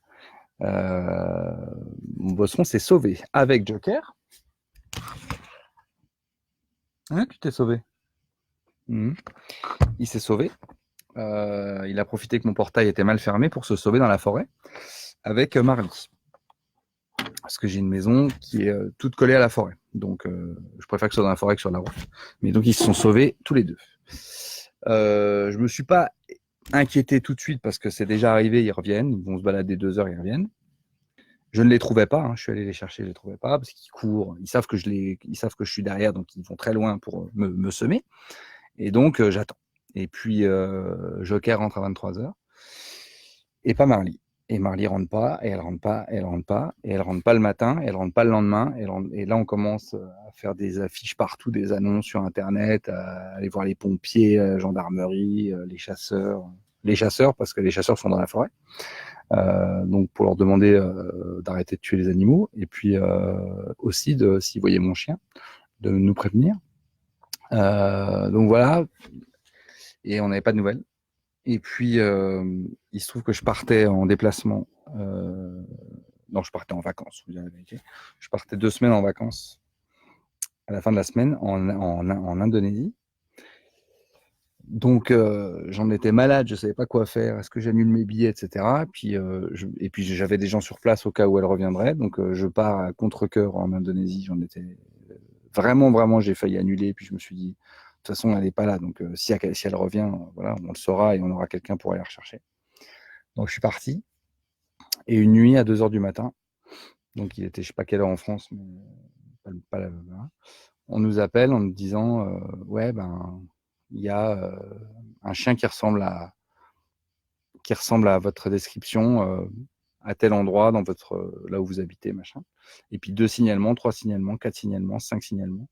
euh, mon bosseron s'est sauvé avec Joker. Hein, tu t'es sauvé. Mmh. Il s'est sauvé. Il a profité que mon portail était mal fermé pour se sauver dans la forêt avec Marley. Parce que j'ai une maison qui est toute collée à la forêt. Donc, je préfère que ce soit dans la forêt que sur la route. Mais donc, ils se sont sauvés tous les deux. Je me suis pas inquiété tout de suite parce que c'est déjà arrivé, ils reviennent, ils vont se balader 2 heures, ils reviennent. Je ne les trouvais pas, hein, je suis allé les chercher, je les trouvais pas parce qu'ils courent, ils savent que je suis derrière, donc ils vont très loin pour me semer. Et donc, j'attends. Et puis, Joker rentre à 23 heures et pas Marly. Et Marly rentre pas, et elle rentre pas, et elle rentre pas, et elle rentre pas le matin, et elle rentre pas le lendemain. Et là, on commence à faire des affiches partout, des annonces sur Internet, à aller voir les pompiers, la gendarmerie, les chasseurs. Les chasseurs, parce que les chasseurs sont dans la forêt. Donc, pour leur demander d'arrêter de tuer les animaux. Et puis, aussi, s'ils voyaient mon chien, de nous prévenir. Donc, voilà. Et on n'avait pas de nouvelles. Et puis, il se trouve que je partais en déplacement. Non, je partais en vacances, vous dire la vérité. Je partais 2 semaines en vacances à la fin de la semaine en Indonésie. Donc, j'en étais malade, je ne savais pas quoi faire. Est-ce que j'annule mes billets, etc. Et puis, j'avais des gens sur place au cas où elle reviendrait. Donc, je pars à contre-cœur en Indonésie. J'en étais vraiment, vraiment, j'ai failli annuler. Puis, je me suis dit, de toute façon, elle n'est pas là. Donc, si elle revient, voilà, on le saura et on aura quelqu'un pour aller la rechercher. Donc, je suis parti. Et une nuit à 2 heures du matin, donc il était je sais pas quelle heure en France, mais pas la, voilà. On nous appelle en nous disant ouais, ben, il y a un chien qui ressemble à votre description à tel endroit dans là où vous habitez, machin. Et puis 2 signalements, 3 signalements, 4 signalements, 5 signalements.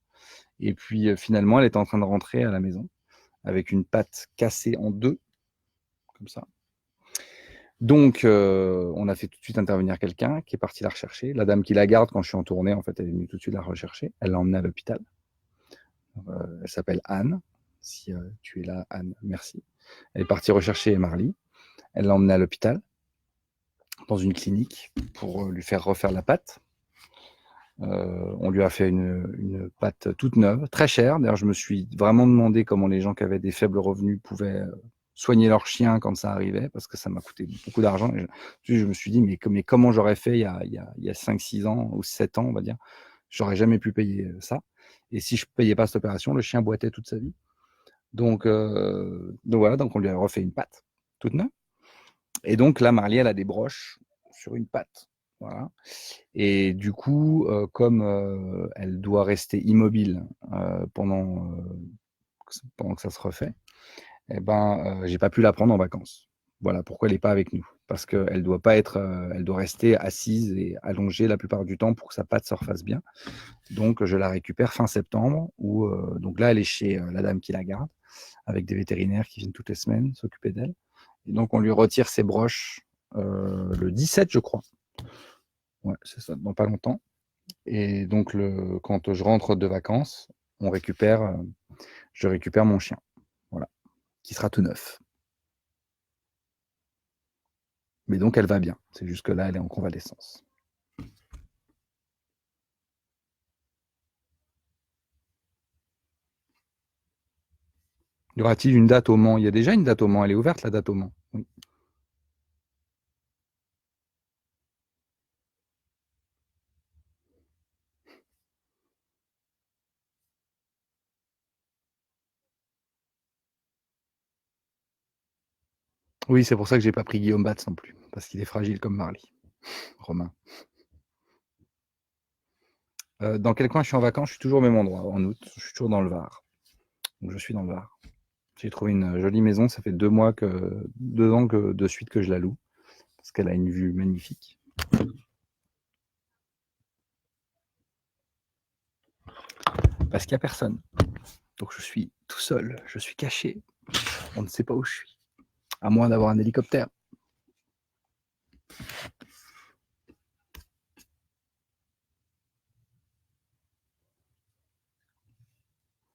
Et puis finalement, elle était en train de rentrer à la maison avec une patte cassée en 2, comme ça. Donc, on a fait tout de suite intervenir quelqu'un qui est parti la rechercher. La dame qui la garde quand je suis en tournée, en fait, elle est venue tout de suite la rechercher. Elle l'a emmenée à l'hôpital. Elle s'appelle Anne. Si tu es là, Anne, merci. Elle est partie rechercher Marly. Elle l'a emmenée à l'hôpital, dans une clinique, pour lui faire refaire la patte. On lui a fait une patte toute neuve, très chère. D'ailleurs, je me suis vraiment demandé comment les gens qui avaient des faibles revenus pouvaient soigner leur chien quand ça arrivait, parce que ça m'a coûté beaucoup d'argent. Je me suis dit, mais comment j'aurais fait il y a 5-6 ans, ou 7 ans, on va dire, j'aurais jamais pu payer ça. Et si je ne payais pas cette opération, le chien boitait toute sa vie. Donc voilà, donc on lui a refait une patte toute neuve. Et donc là, Marly, elle a des broches sur une patte. Voilà. Et du coup, comme elle doit rester immobile pendant que ça se refait, eh ben, j'ai pas pu la prendre en vacances. Voilà pourquoi elle n'est pas avec nous. Parce qu'elle doit pas être, elle doit rester assise et allongée la plupart du temps pour que sa patte se refasse bien. Donc, je la récupère fin septembre. Donc là, elle est chez la dame qui la garde, avec des vétérinaires qui viennent toutes les semaines s'occuper d'elle. Et donc, on lui retire ses broches le 17, je crois. Ouais, c'est ça, dans pas longtemps. Et donc, quand je rentre de vacances, je récupère mon chien, voilà, qui sera tout neuf. Mais donc, elle va bien. C'est juste que là, elle est en convalescence. Y aura-t-il une date au Mans? Il y a déjà une date au Mans. Elle est ouverte, la date au Mans. Oui. Oui, c'est pour ça que j'ai pas pris Guillaume Batz non plus, parce qu'il est fragile comme Marly. Romain. Dans quel coin je suis en vacances? Je suis toujours au même endroit, en août. Je suis toujours dans le Var. Donc, je suis dans le Var. J'ai trouvé une jolie maison. Ça fait 2 ans de suite que je la loue, parce qu'elle a une vue magnifique. Parce qu'il n'y a personne. Donc, je suis tout seul. Je suis caché. On ne sait pas où je suis. À moins d'avoir un hélicoptère.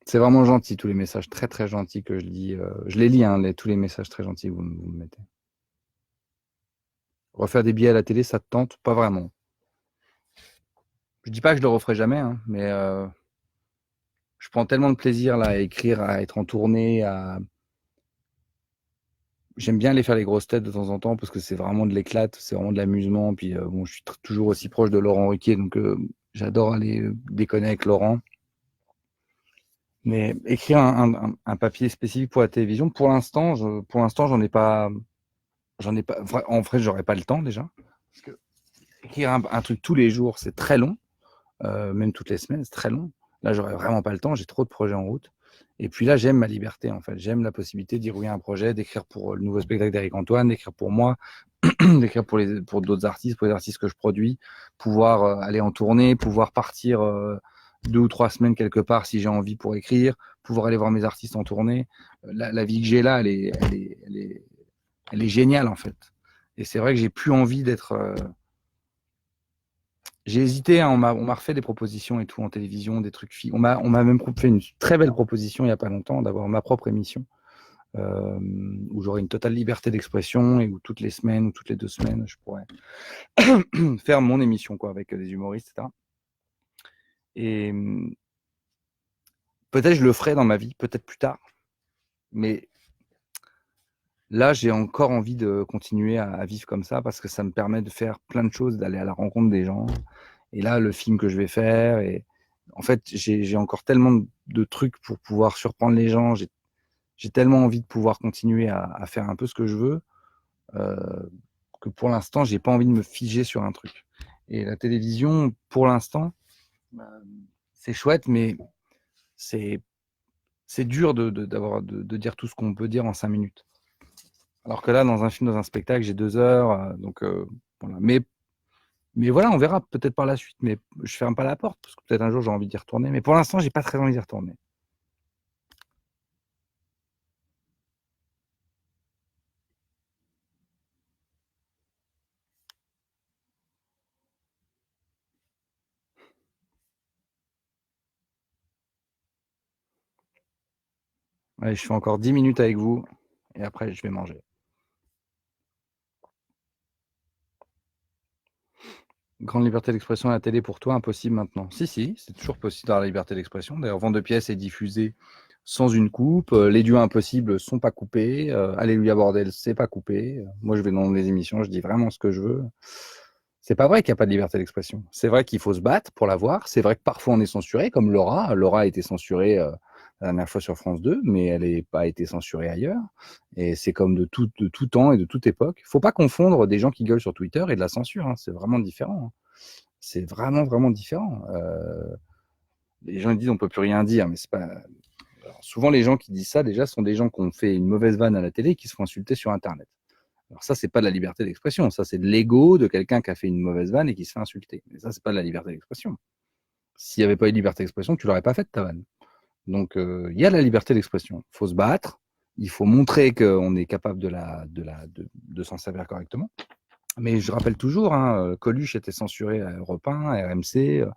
C'est vraiment gentil, tous les messages très très gentils que je lis. Je les lis, hein, tous les messages très gentils que vous me mettez. Refaire des billets à la télé, ça te tente? Pas vraiment. Je dis pas que je le referai jamais, hein, mais je prends tellement de plaisir là à écrire, à être en tournée, j'aime bien aller faire les grosses têtes de temps en temps parce que c'est vraiment de l'éclate, c'est vraiment de l'amusement. Puis bon, je suis toujours aussi proche de Laurent Ruquier, donc J'adore aller déconner avec Laurent. Mais écrire un papier spécifique pour la télévision, pour l'instant, j'en ai pas. En vrai, j'aurais pas le temps déjà. Parce que écrire un truc tous les jours, c'est très long. Même toutes les semaines, c'est très long. Là, j'aurais vraiment pas le temps. J'ai trop de projets en route. Et puis là, j'aime ma liberté, en fait. J'aime la possibilité de dire oui à un projet, d'écrire pour le nouveau spectacle d'Éric Antoine, d'écrire pour moi, d'écrire pour d'autres artistes, pour les artistes que je produis, pouvoir aller en tournée, pouvoir partir 2 ou 3 semaines quelque part si j'ai envie pour écrire, pouvoir aller voir mes artistes en tournée. La vie que j'ai là, elle est géniale en fait. Et c'est vrai que j'ai plus envie d'être. J'ai hésité, hein, on m'a refait des propositions et tout en télévision, des trucs. On m'a même fait une très belle proposition il y a pas longtemps d'avoir ma propre émission où j'aurais une totale liberté d'expression et où toutes les semaines ou toutes les 2 semaines, je pourrais faire mon émission quoi avec des humoristes, etc. Et peut-être je le ferai dans ma vie, peut-être plus tard, mais là j'ai encore envie de continuer à vivre comme ça parce que ça me permet de faire plein de choses, d'aller à la rencontre des gens. Et là, le film que je vais faire, et en fait, j'ai encore tellement de trucs pour pouvoir surprendre les gens. J'ai tellement envie de pouvoir continuer à faire un peu ce que je veux euh, que pour l'instant, j'ai pas envie de me figer sur un truc. Et la télévision, pour l'instant, c'est chouette, mais c'est dur de dire tout ce qu'on peut dire en 5 minutes. Alors que là, dans un film, dans un spectacle, j'ai 2 heures, donc voilà. Mais voilà, on verra peut-être par la suite, mais je ferme pas la porte, parce que peut-être un jour j'ai envie d'y retourner. Mais pour l'instant, j'ai pas très envie d'y retourner. Allez, je fais encore 10 minutes avec vous, et après je vais manger. Grande liberté d'expression à la télé pour toi, impossible maintenant. Si, si, c'est toujours possible d'avoir la liberté d'expression. D'ailleurs, Vent de pièces est diffusé sans une coupe. Les dieux impossibles sont pas coupés. Alléluia bordel, c'est pas coupé. Moi, je vais dans les émissions, je dis vraiment ce que je veux. C'est pas vrai qu'il n'y a pas de liberté d'expression. C'est vrai qu'il faut se battre pour l'avoir. C'est vrai que parfois on est censuré, comme Laura. Laura a été censurée la dernière fois sur France 2, mais elle n'a pas été censurée ailleurs. Et c'est comme de tout temps et de toute époque. Il ne faut pas confondre des gens qui gueulent sur Twitter et de la censure. Hein. C'est vraiment différent. Hein. C'est vraiment, vraiment différent. Les gens disent on peut plus rien dire, mais c'est pas. Alors, souvent, les gens qui disent ça, déjà, sont des gens qui ont fait une mauvaise vanne à la télé et qui se font insulter sur Internet. Alors ça, c'est pas de la liberté d'expression. Ça, c'est de l'ego de quelqu'un qui a fait une mauvaise vanne et qui se fait insulter. Mais ça, c'est pas de la liberté d'expression. S'il n'y avait pas eu de liberté d'expression, tu l'aurais pas faite ta vanne. Donc, il y a la liberté d'expression. Il faut se battre. Il faut montrer qu'on est capable de s'en servir correctement. Mais je rappelle toujours, hein, Coluche était censuré à Europe 1, à RMC,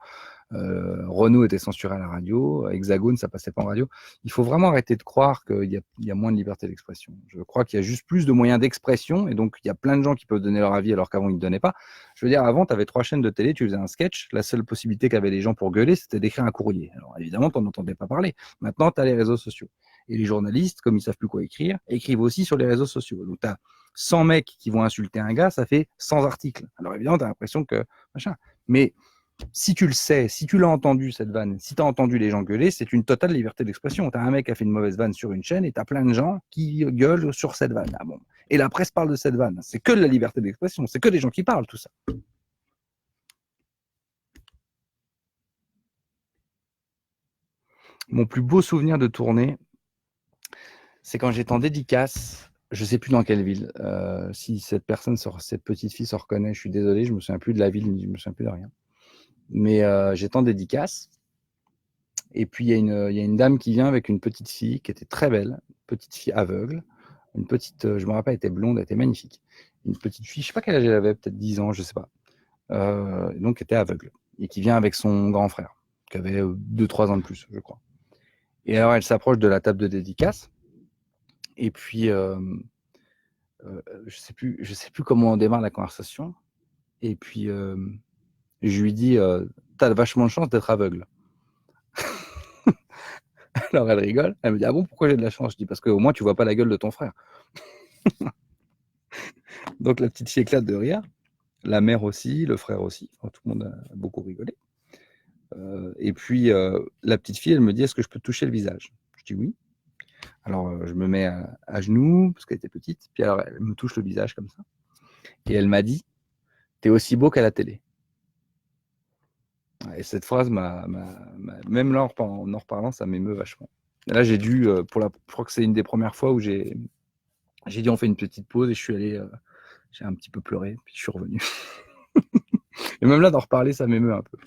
Renault était censuré à la radio, Hexagone, ça passait pas en radio. Il faut vraiment arrêter de croire qu'il y a moins de liberté d'expression. Je crois qu'il y a juste plus de moyens d'expression, et donc il y a plein de gens qui peuvent donner leur avis alors qu'avant ils ne donnaient pas. Je veux dire, avant, tu avais 3 chaînes de télé, tu faisais un sketch, la seule possibilité qu'avaient les gens pour gueuler, c'était d'écrire un courrier. Alors évidemment, tu n'en entendais pas parler. Maintenant, tu as les réseaux sociaux. Et les journalistes, comme ils savent plus quoi écrire, écrivent aussi sur les réseaux sociaux. Donc tu as 100 mecs qui vont insulter un gars, ça fait 100 articles. Alors évidemment, tu as l'impression que machin. Mais si tu le sais, si tu l'as entendu cette vanne, si tu as entendu les gens gueuler, c'est une totale liberté d'expression. Tu as un mec qui a fait une mauvaise vanne sur une chaîne et tu as plein de gens qui gueulent sur cette vanne. Ah bon. Et la presse parle de cette vanne. C'est que de la liberté d'expression. C'est que des gens qui parlent, tout ça. Mon plus beau souvenir de tournée, c'est quand j'étais en dédicace. Je sais plus dans quelle ville. Si cette petite fille se reconnaît, je suis désolé, je me souviens plus de la ville, je me souviens plus de rien. Mais j'étais en dédicace. Et puis il y a une dame qui vient avec une petite fille qui était très belle, petite fille aveugle, une petite, je me rappelle, elle était blonde, elle était magnifique. Une petite fille, je sais pas quel âge elle avait, peut-être 10 ans, je sais pas. Donc elle était aveugle et qui vient avec son grand frère, qui avait 2-3 ans de plus, je crois. Et alors elle s'approche de la table de dédicace et puis je sais plus comment on démarre la conversation. Et puis je lui dis, t'as vachement de chance d'être aveugle. Alors elle rigole, elle me dit ah bon pourquoi j'ai de la chance? Je dis parce qu'au moins tu vois pas la gueule de ton frère. Donc la petite fille éclate de rire, la mère aussi, le frère aussi, enfin, tout le monde a beaucoup rigolé. Et puis, la petite fille, elle me dit: «Est-ce que je peux te toucher le visage?» Je dis: «Oui». Alors, je me mets à genoux, parce qu'elle était petite, puis alors elle me touche le visage comme ça et elle m'a dit: «Tu es aussi beau qu'à la télé». Et cette phrase même là, en reparlant, ça m'émeut vachement. Et là, j'ai dû, je crois que c'est une des premières fois où j'ai dit: «On fait une petite pause» et je suis allé, j'ai un petit peu pleuré, puis je suis revenu. Et même là, d'en reparler, ça m'émeut un peu.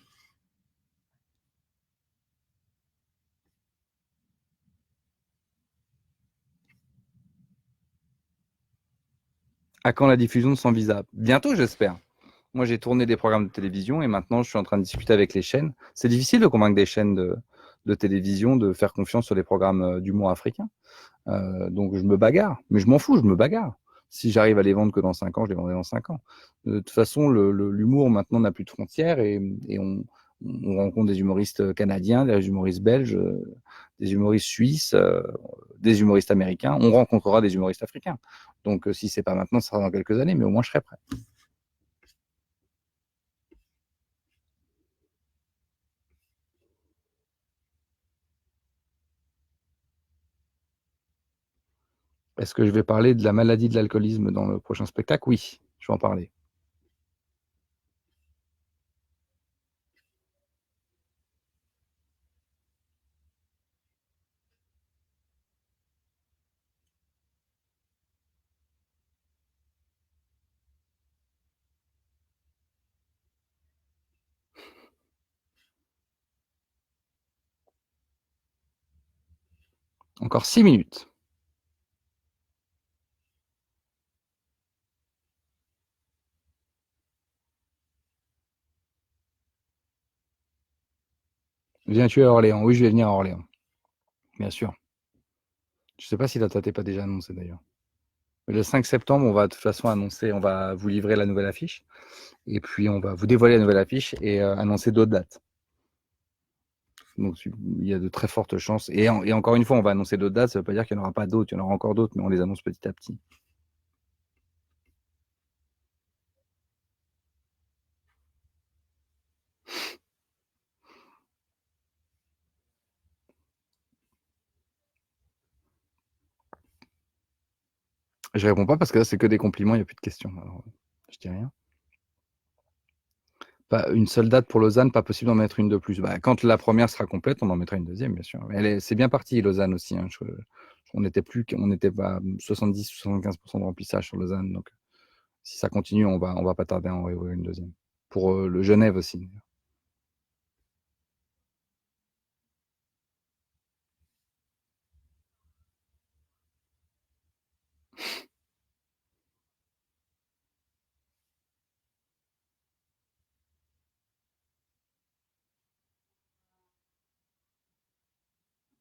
À quand la diffusion sans visa? Bientôt, j'espère. Moi, j'ai tourné des programmes de télévision et maintenant, je suis en train de discuter avec les chaînes. C'est difficile de convaincre des chaînes de télévision de faire confiance sur les programmes d'humour africains. Donc, je me bagarre. Mais je m'en fous, je me bagarre. Si j'arrive à les vendre que dans 5 ans, je les vendrai dans 5 ans. De toute façon, l'humour maintenant n'a plus de frontières et on rencontre des humoristes canadiens, des humoristes belges, des humoristes suisses, des humoristes américains. On rencontrera des humoristes africains. Donc, si c'est pas maintenant, ce sera dans quelques années, mais au moins je serai prêt. Est-ce que je vais parler de la maladie de l'alcoolisme dans le prochain spectacle? Oui, je vais en parler. Encore 6 minutes. Viens-tu à Orléans? Oui, je vais venir à Orléans. Bien sûr. Je ne sais pas si la date n'est pas déjà annoncée d'ailleurs. Le 5 septembre, on va de toute façon annoncer, on va vous livrer la nouvelle affiche. Et puis, on va vous dévoiler la nouvelle affiche et annoncer d'autres dates. Donc, il y a de très fortes chances. Et encore une fois, on va annoncer d'autres dates. Ça ne veut pas dire qu'il n'y en aura pas d'autres. Il y en aura encore d'autres, mais on les annonce petit à petit. Je réponds pas parce que là, c'est que des compliments, il n'y a plus de questions. Alors, je dis rien. Pas une seule date pour Lausanne, pas possible d'en mettre une de plus. Bah, quand la première sera complète, on en mettra une deuxième, bien sûr. C'est bien parti, Lausanne aussi. Hein. On était pas 70-75% de remplissage sur Lausanne. Donc, si ça continue, on va pas tarder à en réouvrir une deuxième. Pour le Genève aussi.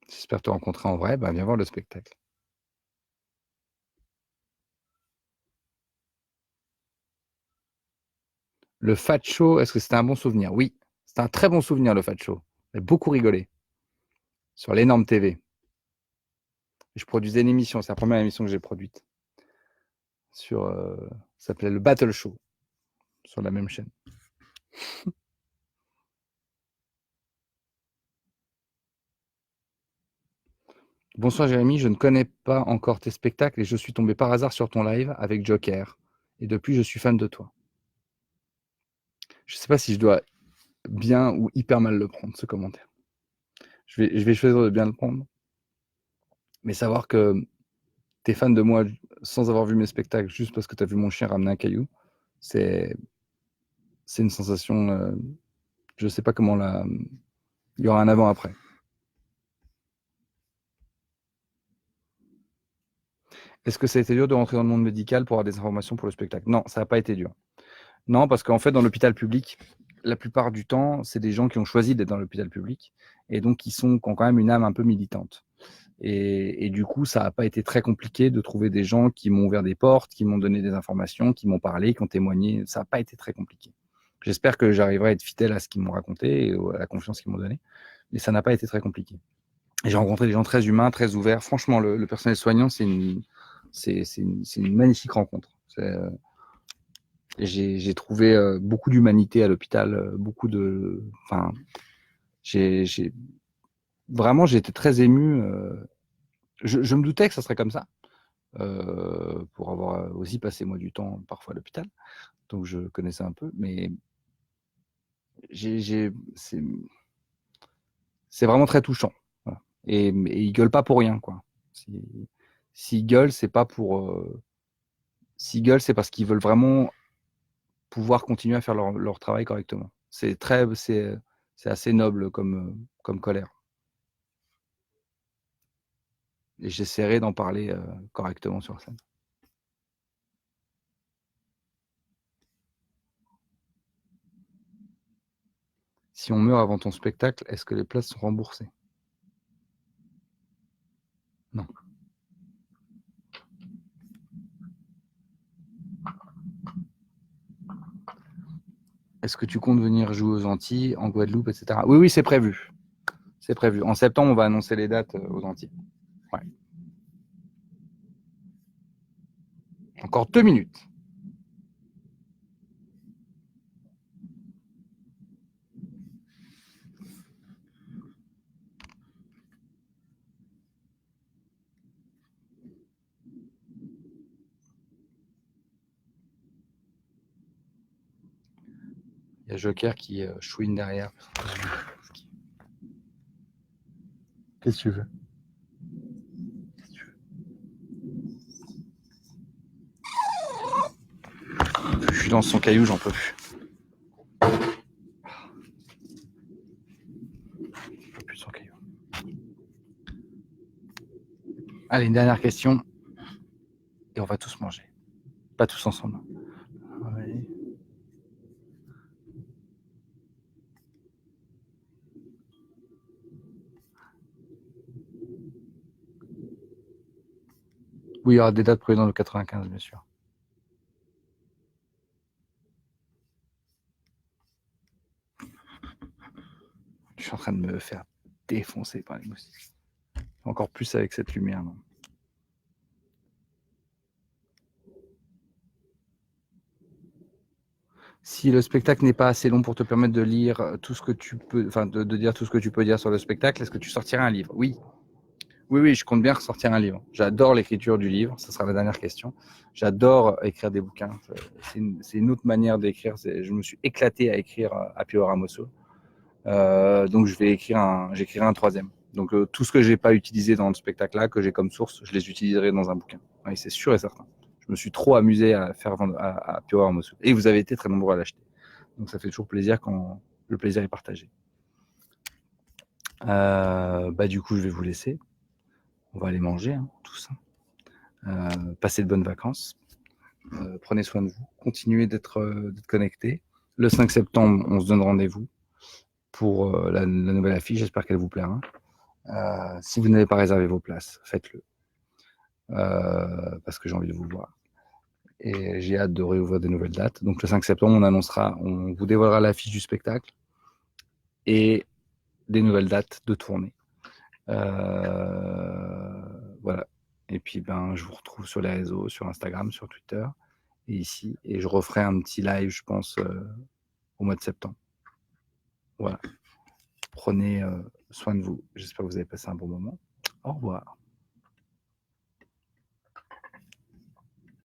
J'espère te rencontrer en vrai. Bah, viens voir le spectacle. Le Fat Show, est-ce que c'était un bon souvenir? Oui, c'était un très bon souvenir, le Fat Show. J'ai beaucoup rigolé sur l'énorme TV. Je produisais une émission, c'est la première émission que j'ai produite. Ça s'appelait le Battle Show, sur la même chaîne. Bonsoir Jérémy, je ne connais pas encore tes spectacles et je suis tombé par hasard sur ton live avec Joker. Et depuis, je suis fan de toi. Je ne sais pas si je dois bien ou hyper mal le prendre, ce commentaire. Je vais choisir de bien le prendre. Mais savoir que tu es fan de moi sans avoir vu mes spectacles, juste parce que tu as vu mon chien ramener un caillou, c'est une sensation, je ne sais pas comment la... Il y aura un avant-après. Est-ce que ça a été dur de rentrer dans le monde médical pour avoir des informations pour le spectacle? Non, ça n'a pas été dur. Non, parce qu'en fait, dans l'hôpital public, la plupart du temps, c'est des gens qui ont choisi d'être dans l'hôpital public et donc qui ont quand même une âme un peu militante. Et du coup, ça n'a pas été très compliqué de trouver des gens qui m'ont ouvert des portes, qui m'ont donné des informations, qui m'ont parlé, qui ont témoigné. Ça n'a pas été très compliqué. J'espère que j'arriverai à être fidèle à ce qu'ils m'ont raconté et à la confiance qu'ils m'ont donnée. Mais ça n'a pas été très compliqué. Et j'ai rencontré des gens très humains, très ouverts. Franchement, le personnel soignant, c'est une magnifique rencontre. J'ai trouvé beaucoup d'humanité à l'hôpital, beaucoup de, enfin, Vraiment, j'ai été très ému. Je me doutais que ça serait comme ça, pour avoir aussi passé moi du temps parfois à l'hôpital, donc je connaissais un peu, mais c'est vraiment très touchant. Voilà. Et ils gueulent pas pour rien, quoi. S'ils gueulent, c'est pas pour. S'ils gueulent, c'est parce qu'ils veulent vraiment pouvoir continuer à faire leur travail correctement. C'est assez noble comme colère. Et j'essaierai d'en parler correctement sur scène. Si on meurt avant ton spectacle, est-ce que les places sont remboursées? Non. Est-ce que tu comptes venir jouer aux Antilles, en Guadeloupe, etc. Oui, oui, c'est prévu. C'est prévu. En septembre, on va annoncer les dates aux Antilles. Ouais. Encore 2 minutes. Il y a Joker qui chouine derrière. Qu'est-ce que tu veux? Je suis dans son caillou, j'en peux plus. Je peux plus de son caillou. Allez, une dernière question. Et on va tous manger. Pas tous ensemble. Ouais. Oui, il y aura des dates prévues dans le 95, bien sûr. Je suis en train de me faire défoncer par les moustiques. Encore plus avec cette lumière. Non. Si le spectacle n'est pas assez long pour te permettre de lire tout ce que tu peux, enfin de dire tout ce que tu peux dire sur le spectacle, est-ce que tu sortiras un livre? Oui. Oui, oui, je compte bien ressortir un livre. J'adore l'écriture du livre, ce sera la dernière question. J'adore écrire des bouquins. C'est une autre manière d'écrire. Je me suis éclaté à écrire Apio Ramoso. Donc j'écrirai un troisième. Donc tout ce que j'ai pas utilisé dans le spectacle là, que j'ai comme source, je les utiliserai dans un bouquin. Oui, c'est sûr et certain. Je me suis trop amusé à faire vendre à Pio Ramoso. Et vous avez été très nombreux à l'acheter. Donc ça fait toujours plaisir quand le plaisir est partagé. Du coup, je vais vous laisser. On va aller manger, hein, tous. Passez de bonnes vacances. Prenez soin de vous. Continuez d'être connectés. Le 5 septembre, on se donne rendez-vous pour la nouvelle affiche. J'espère qu'elle vous plaira. Si vous n'avez pas réservé vos places, faites-le. Parce que j'ai envie de vous voir. Et j'ai hâte de réouvrir des nouvelles dates. Donc le 5 septembre, on vous dévoilera l'affiche du spectacle et des nouvelles dates de tournée. Voilà. Et puis je vous retrouve sur les réseaux, sur Instagram, sur Twitter et ici. Et je referai un petit live, je pense, au mois de septembre. Voilà. Prenez soin de vous. J'espère que vous avez passé un bon moment. Au revoir.